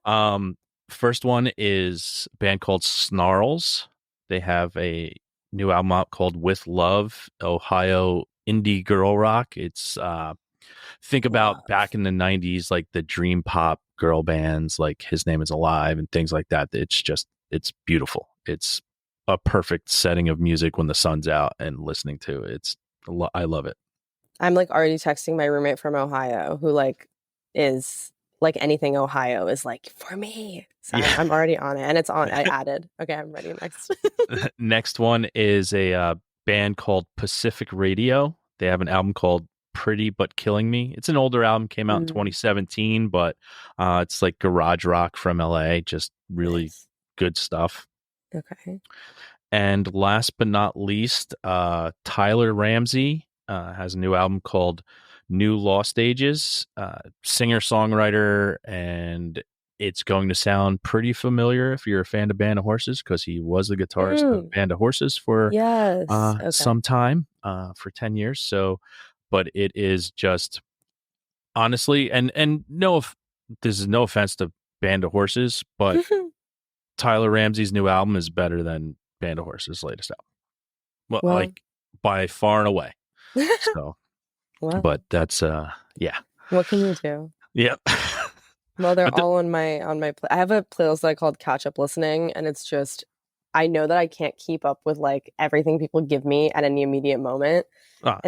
Yeah. First one is a band called Snarls. They have a new album out called With Love, Ohio indie girl rock. It's think about back in the 90s, like the dream pop girl bands, like His Name Is Alive and things like that. It's beautiful. It's a perfect setting of music when the sun's out and listening to it. I love it. I'm like already texting my roommate from Ohio who like is like anything Ohio is like for me. So Yeah. I'm already on it, and it's on. I added. Okay, I'm ready next. Next one is a band called Pacific Radio. They have an album called Pretty But Killing Me. It's an older album, came out in 2017, but it's like garage rock from LA. Just really good stuff. Okay. And last but not least, Tyler Ramsey has a new album called New Lost Ages. Singer-songwriter, and it's going to sound pretty familiar if you're a fan of Band of Horses, because he was the guitarist of Band of Horses for some time, for 10 years. So, but it is just honestly, and this is no offense to Band of Horses, but Tyler Ramsey's new album is better than Band of Horses' latest album. Well, like by far and away. So, but that's yeah. What can you do? Yep. Well, they're all on my I have a playlist that I called Catch Up Listening, and it's just I know that I can't keep up with like everything people give me at any immediate moment.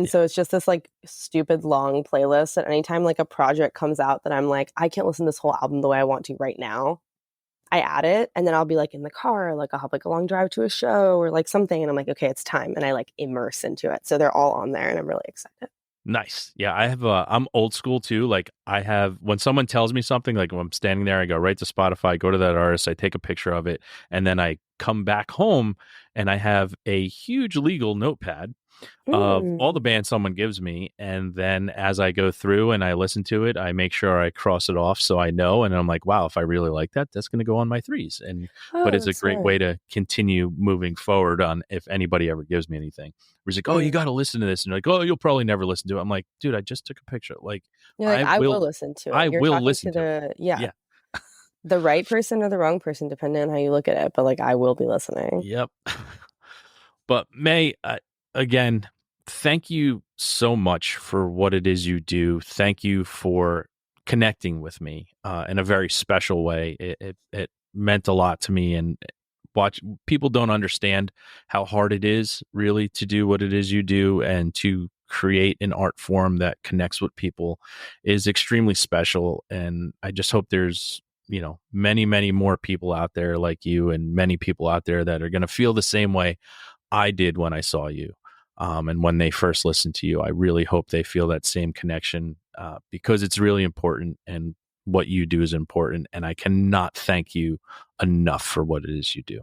So it's just this like stupid long playlist that anytime like a project comes out that I'm like, I can't listen to this whole album the way I want to right now, I add it, and then I'll be like in the car, like I'll have like a long drive to a show or like something, and I'm like, okay, it's time, and I like immerse into it. So they're all on there, and I'm really excited. Nice. Yeah, I have I'm old school too. Like I have, when someone tells me something, like when I'm standing there, I go right to Spotify, go to that artist, I take a picture of it, and then I come back home and I have a huge legal notepad of all the bands someone gives me, and then as I go through and I listen to it, I make sure I cross it off so I know, and I'm like, wow, if I really like that, that's going to go on my 3s. And but it's a great way to continue moving forward on if anybody ever gives me anything. Where he's like, oh, you got to listen to this, and you're like, oh, you'll probably never listen to it. I'm like, dude, I just took a picture. Like, I will listen to it. You're will listen to it. Yeah. The right person or the wrong person, depending on how you look at it. But like, I will be listening. Yep. But May, again, thank you so much for what it is you do. Thank you for connecting with me in a very special way. It meant a lot to me, and people don't understand how hard it is really to do what it is you do, and to create an art form that connects with people is extremely special. And I just hope there's many, many more people out there like you, and many people out there that are going to feel the same way I did when I saw you. And when they first listened to you, I really hope they feel that same connection, because it's really important, and what you do is important. And I cannot thank you enough for what it is you do.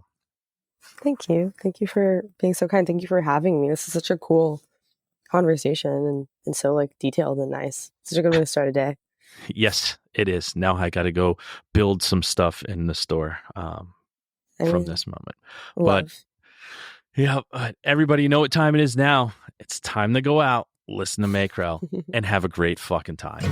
Thank you. Thank you for being so kind. Thank you for having me. This is such a cool conversation, and so like detailed and nice. Such a good way to start a day. Yes, it is. Now I got to go build some stuff in the store from this moment. But yeah, everybody, you know what time it is now. It's time to go out, listen to MAE KRELL, and have a great fucking time.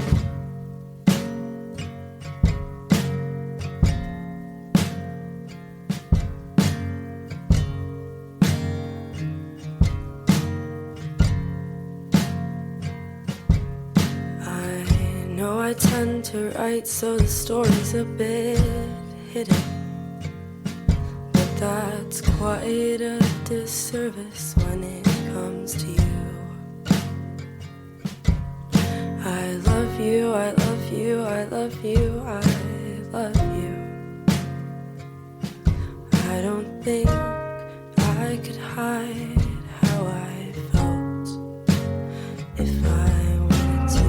began to write, so the story's a bit hidden. But that's quite a disservice when it comes to you. I love you, I love you, I love you, I love you. I don't think I could hide how I felt if I wanted to.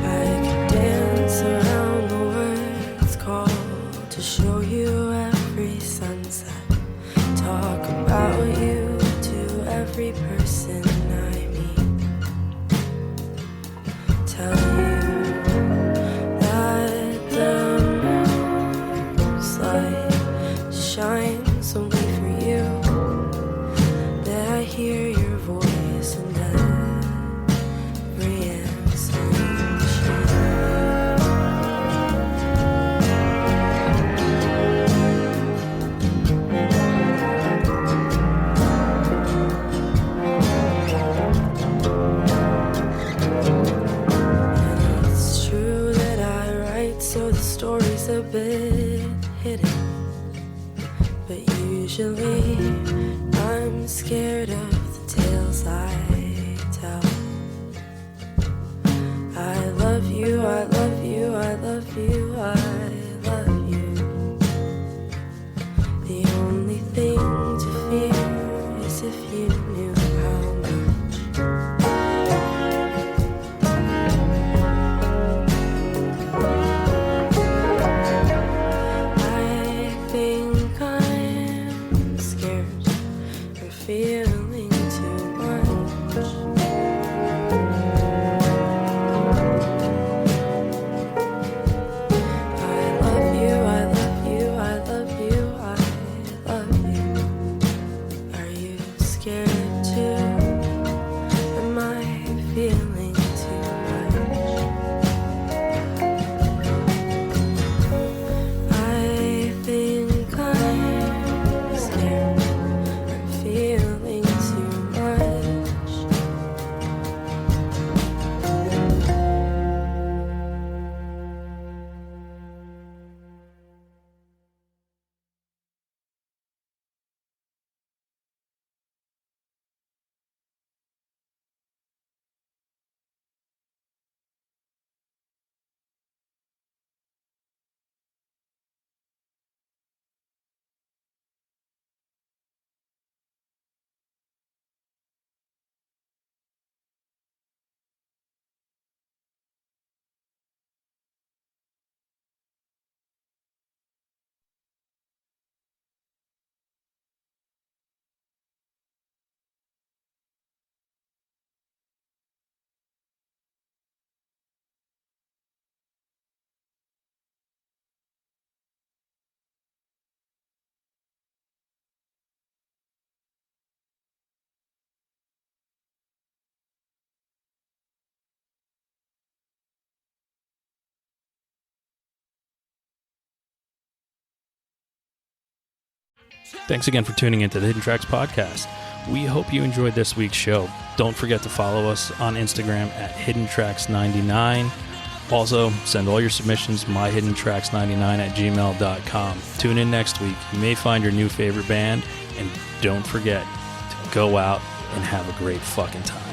I could dance around the words called to show you every sunset, talk about you to every person I meet, tell you that the moonlight shines only for you, that I hear your voice in every answering machine. And it's true that I write, so the story's a bit hidden. But usually I'm scared of the tales I tell. I love you, I love you, I love you, I love you. The only thing to fear is if you knew how much. I think I'm scared or feeling too much. I love you, I love you, I love you, I love you. Are you scared too? Am I feeling too much? I think I'm scared. I'm feeling too much. Thanks again for tuning into the Hidden Tracks podcast. We hope you enjoyed this week's show. Don't forget to follow us on Instagram at HiddenTracks99. Also, send all your submissions myhiddentracks99@gmail.com. Tune in next week. You may find your new favorite band, and don't forget to go out and have a great fucking time.